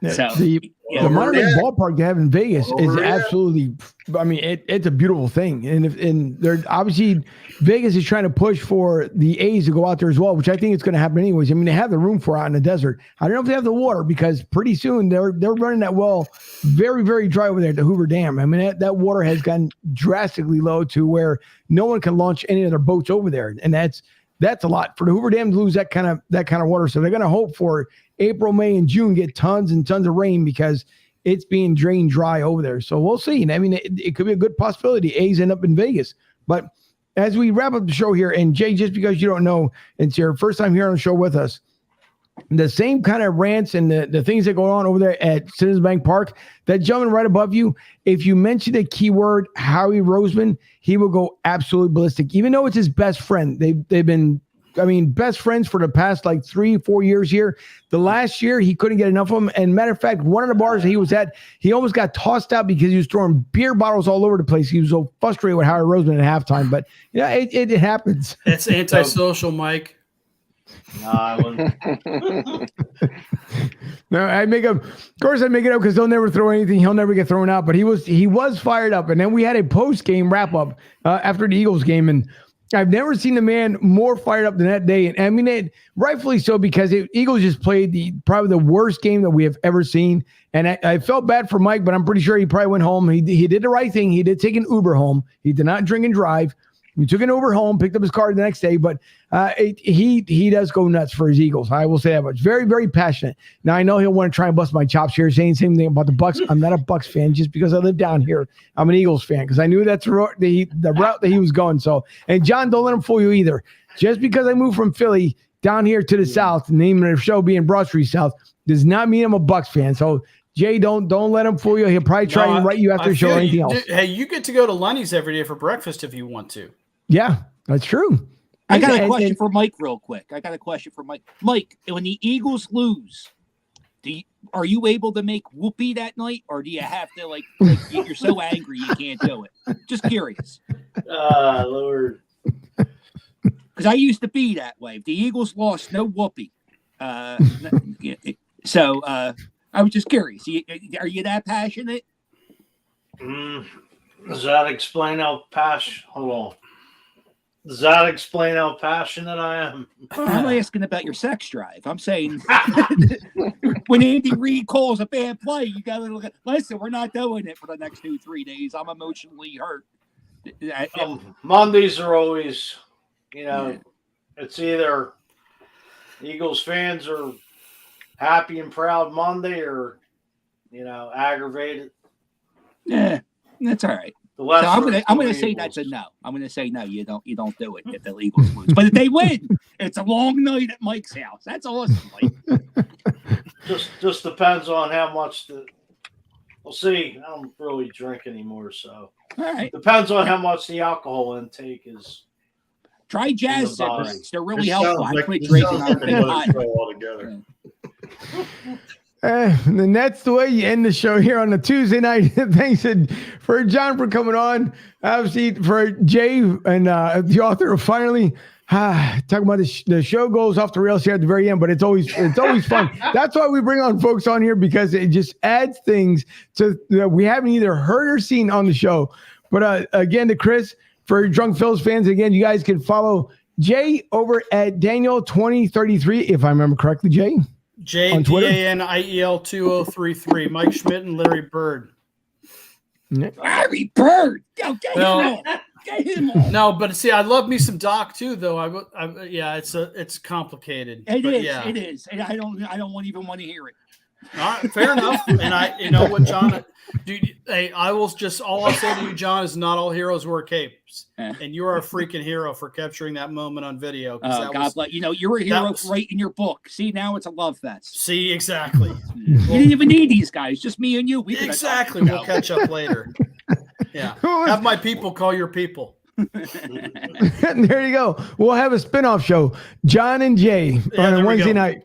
The Monterey ballpark they have in Vegas is absolutely. I mean, it's a beautiful thing, and they're obviously Vegas is trying to push for the A's to go out there as well, which I think is going to happen anyways. I mean, they have the room for it out in the desert. I don't know if they have the water because pretty soon they're running that well very, very dry over there at the Hoover Dam. I mean, that water has gotten drastically low to where no one can launch any of their boats over there, and that's a lot for the Hoover Dam to lose that kind of water. So they're going to hope for April, May, and June get tons and tons of rain because it's being drained dry over there. So we'll see. I mean, it could be a good possibility. A's end up in Vegas. But as we wrap up the show here, and Jay, just because you don't know, it's your first time here on the show with us, the same kind of rants and the things that go on over there at Citizens Bank Park, that gentleman right above you, if you mention the keyword Howie Roseman, he will go absolutely ballistic, even though it's his best friend. They've been, best friends for the past 3-4 years here. The last year, he couldn't get enough of them. And matter of fact, one of the bars that he was at, he almost got tossed out because he was throwing beer bottles all over the place. He was so frustrated with Howie Roseman at halftime. But it happens. It's antisocial, Mike. No, I wouldn't. No, I make up. Of course, I make it up because they'll never throw anything. He'll never get thrown out. But he was fired up. And then we had a post game wrap up after the Eagles game, and I've never seen a man more fired up than that day. And I mean, rightfully so, because Eagles just played probably the worst game that we have ever seen. And I felt bad for Mike, but I'm pretty sure he probably went home. He did the right thing. He did take an Uber home. He did not drink and drive. He took an Uber home, picked up his car the next day, but he does go nuts for his Eagles. I will say that much. Very, very passionate. Now, I know he'll want to try and bust my chops here, saying the same thing about the Bucks. I'm not a Bucks fan just because I live down here. I'm an Eagles fan because I knew that's the route that he was going. So, and John, don't let him fool you either. Just because I moved from Philly, down here to the south, the name of the show being Broad Street South, does not mean I'm a Bucks fan. So Jay, don't let him fool you. He'll probably try and write you after the show or anything else. Hey, you get to go to Lenny's every day for breakfast if you want to. Yeah, that's true. I got a question for Mike real quick. Mike, when the Eagles lose, are you able to make whoopee that night, or do you have to like you're so angry you can't do it? Just curious. Lord. Because I used to be that way. If the Eagles lost, no whoopee. So I was just curious. Are you that passionate? Does that explain how passionate? Hold on. Does that explain how passionate I am? I'm not asking about your sex drive. I'm saying when Andy Reid calls a bad play, you got to listen. We're not doing it for the next 2-3 days. I'm emotionally hurt. Mondays are always, it's either Eagles fans are happy and proud Monday or, aggravated. Yeah, that's all right. So I'm gonna say that's a no. I'm gonna say no. You don't do it if the Eagles lose. But if they win, it's a long night at Mike's house. That's awesome, Mike. just depends on how much we'll see. I don't really drink anymore, so all right. Depends on how much the alcohol intake is. Try jazz cigarettes. They're really This helpful. sounds I quit this drinking. sounds like I've been another hot. show altogether. And that's the way you end the show here on a Tuesday night. Thanks for John for coming on. Obviously, for Jay and the author of Phinally. Talking about the show goes off the rails here at the very end, but it's always fun. That's why we bring on folks on here, because it just adds things to that we haven't either heard or seen on the show. But again, to Chris, for Drunk Phillies fans, again, you guys can follow Jay over at Daniel2033, if I remember correctly, Jay. JDANIEL 2033. Mike Schmidt and Larry Bird. Larry Bird. Go get him on. Get him on. No, but see, I love me some Doc too, though. It's complicated. It is. And I don't even want to hear it. All right, fair enough. And you know what, John? Dude, hey, all I'll say to you, John, is not all heroes wear capes. And you are a freaking hero for capturing that moment on video. God bless. You're a hero right in your book. See, now it's a love fest. See, exactly. You didn't even need these guys, just me and you. We'll catch up later. Yeah. Have my people call your people. There you go. We'll have a spinoff show, John and Jay, on a Wednesday night.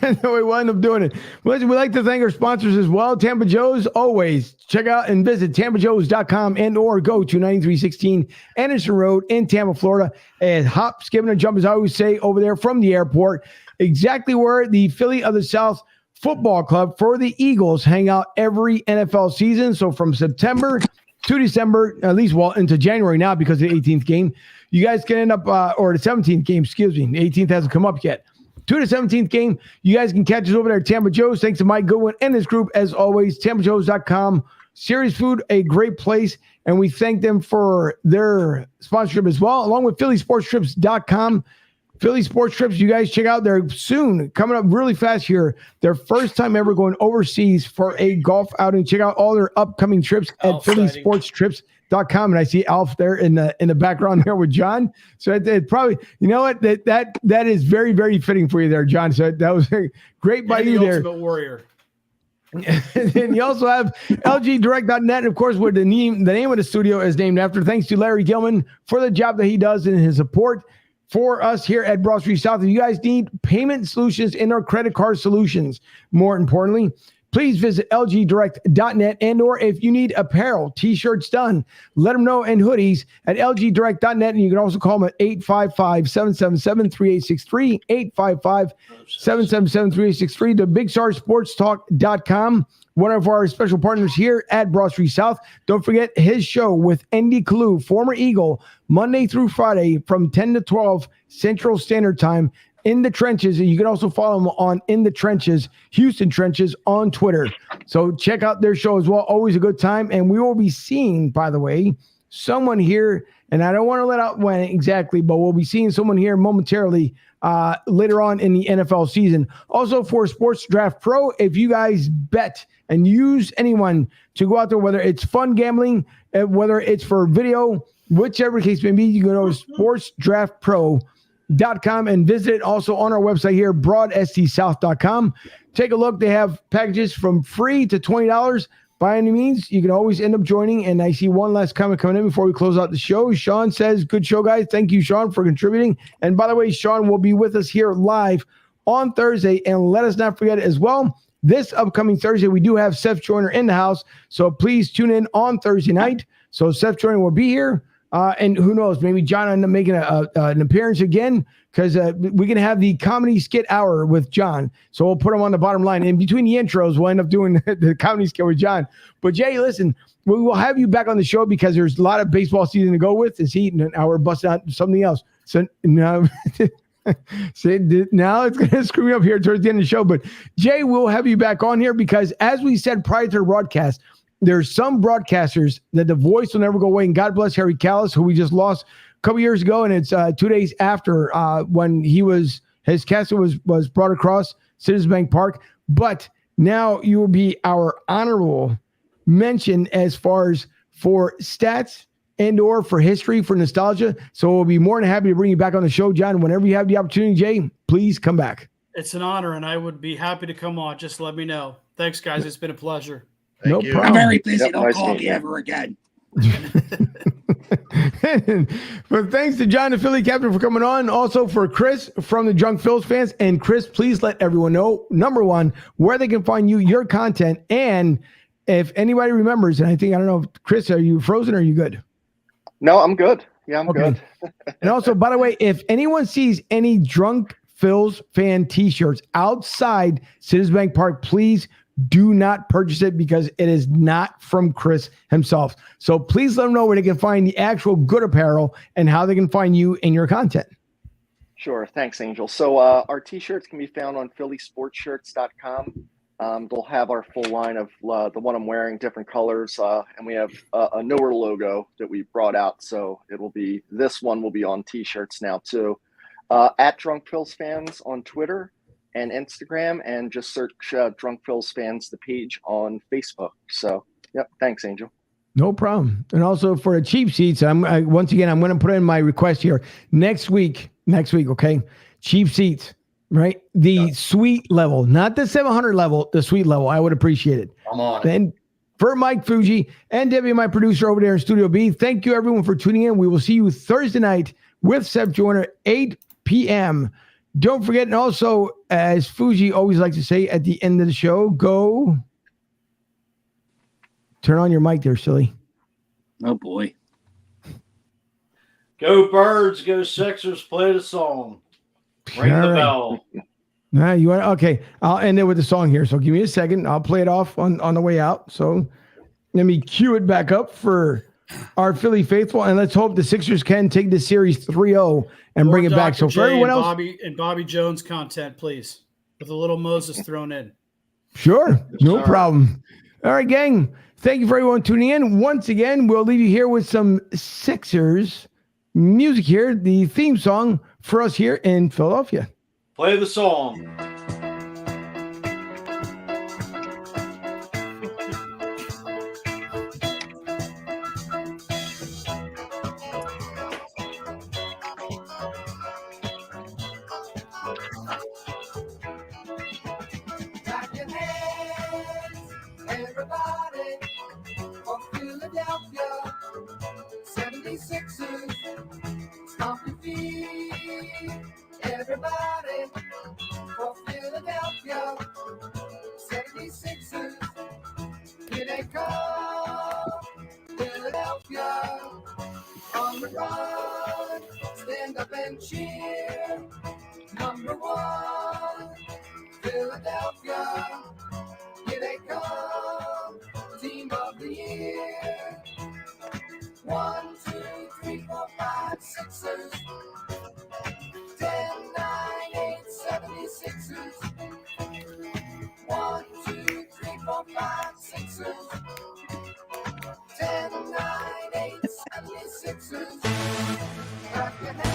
And then we wind up doing it. We'd like to thank our sponsors as well. Tampa Joe's, always check out and visit tampajoes.com and or go to 9316 Anderson Road in Tampa, Florida. And hop, skip, and jump, as I always say, over there from the airport, exactly where the Philly of the South Football Club for the Eagles hang out every NFL season. So from September to December, at least into January now because of the 18th game, you guys can end up, or the 17th game, excuse me. The 18th hasn't come up yet. To the 17th game, you guys can catch us over there at Tampa Joe's. Thanks to Mike Goodwin and his group, as always. TampaJoes.com. Serious Food, a great place. And we thank them for their sponsorship as well, along with PhillySportsTrips.com. Philly Sports Trips, you guys check out. They're soon coming up really fast here. Their first time ever going overseas for a golf outing. Check out all their upcoming trips at PhillySportsTrips.com. And I see Alf there in the background there with John. So it probably, you know what, that is very, very fitting for you there, John. So that was great by you there. Ultimate Warrior. And you also have LGDirect.net, and of course, where the name of the studio is named after. Thanks to Larry Gilman for the job that he does and his support for us here at Broad Street South. If you guys need payment solutions and or credit card solutions, more importantly, please visit lgdirect.net, and or if you need apparel, t-shirts done, let them know, and hoodies at lgdirect.net. And you can also call them at 855-777-3863, 855-777-3863, to BigStarSportsTalk.com, one of our special partners here at Broad Street South. Don't forget his show with Andy Kalu, former Eagle, Monday through Friday from 10 to 12 Central Standard Time, In the Trenches. And you can also follow them on In the Trenches, Houston Trenches, on Twitter. So check out their show as well. Always a good time. And we will be seeing, by the way, someone here, and I don't want to let out when exactly, but we'll be seeing someone here momentarily later on in the NFL season. Also for Sports Draft Pro, if you guys bet and use anyone to go out there, whether it's fun gambling, whether it's for video, whichever case may be, you can go to Sports Draft Pro. broadstsouth.com, and visit it also on our website here, broadstSouth.com. Take a look. They have packages from free to $20. By any means, you can always end up joining. And I see one last comment coming in before we close out the show. Sean says, good show, guys. Thank you, Sean, for contributing. And by the way, Sean will be with us here live on Thursday. And let us not forget as well, this upcoming Thursday, we do have Seth Joyner in the house. So please tune in on Thursday night. So Seth Joyner will be here. And who knows, maybe John will end up making an appearance again, because we can have the comedy skit hour with John. So we'll put him on the bottom line. In between the intros, we'll end up doing the comedy skit with John. But Jay, listen, we will have you back on the show because there's a lot of baseball season to go with. It's heat, and we're busting out something else. So now, now it's going to screw me up here towards the end of the show. But Jay, we'll have you back on here because, as we said prior to the broadcast, there's some broadcasters that the voice will never go away. And God bless Harry Callis, who we just lost a couple years ago. And it's 2 days after when his casket was brought across Citizens Bank Park. But now you will be our honorable mention as far as for stats and or for history, for nostalgia. So we'll be more than happy to bring you back on the show, John. Whenever you have the opportunity, Jay, please come back. It's an honor, and I would be happy to come on. Just let me know. Thanks, guys. It's been a pleasure. No Thank you. problem. I'm very busy. Yep, Don't nice call meeting me you. ever again. But thanks to John, the Philly captain, for coming on. Also for Chris from the Drunk Phillies fans. And Chris, please let everyone know, number one, where they can find you, your content. And if anybody remembers, and I don't know, Chris, are you frozen or are you good? No, I'm good. Yeah, I'm Okay. good. And also, by the way, if anyone sees any Drunk Phil's fan t-shirts outside Citizens Bank Park, please do not purchase it because it is not from Chris himself. So please let them know where they can find the actual good apparel and how they can find you and your content. Sure. Thanks, Angel. So our t-shirts can be found on phillysportshirts.com. They'll have our full line of the one I'm wearing, different colors. And we have a newer logo that we brought out. So this one will be on t-shirts now too. At Drunk Phil's Fans on Twitter and Instagram, and just search Drunk Phil's Fans, the page on Facebook. So, yep. Thanks, Angel. No problem. And also for the cheap seats, once again, I'm going to put in my request here next week, okay? Cheap seats, right? The suite level, not the 700 level, the suite level. I would appreciate it. I'm on it. And for Mike Fuji and Debbie, my producer over there in Studio B, thank you everyone for tuning in. We will see you Thursday night with Seth Joyner, 8 p.m. Don't forget, and also, as Fuji always likes to say at the end of the show, go turn on your mic there, silly. Oh, boy. Go Birds, go Sixers, play the song. Ring the bell. You want? Okay, I'll end it with the song here. So give me a second. I'll play it off on the way out. So let me cue it back up for our Philly faithful, and let's hope the Sixers can take the series 3-0 and bring it back. So for everyone else, Bobby Jones content, please, with a little Moses thrown in. Sure, no sir. problem. All right, gang. Thank you for everyone tuning in. Once again, we'll leave you here with some Sixers music here, the theme song for us here in Philadelphia. Play the song. Clap your hands, everybody, for Philadelphia 76ers. Stomp your feet, everybody, for Philadelphia 76ers. Here they come, Philadelphia, on the run. Stand up and cheer. Number one, Philadelphia, here they come, team of the year. 1, 2, 3, 4, 5, Sixers. 10, 9, 8, 76ers. 1, 2, 3, 4, 5, Sixers. 10, 9, 8, 76ers. Clap your hands.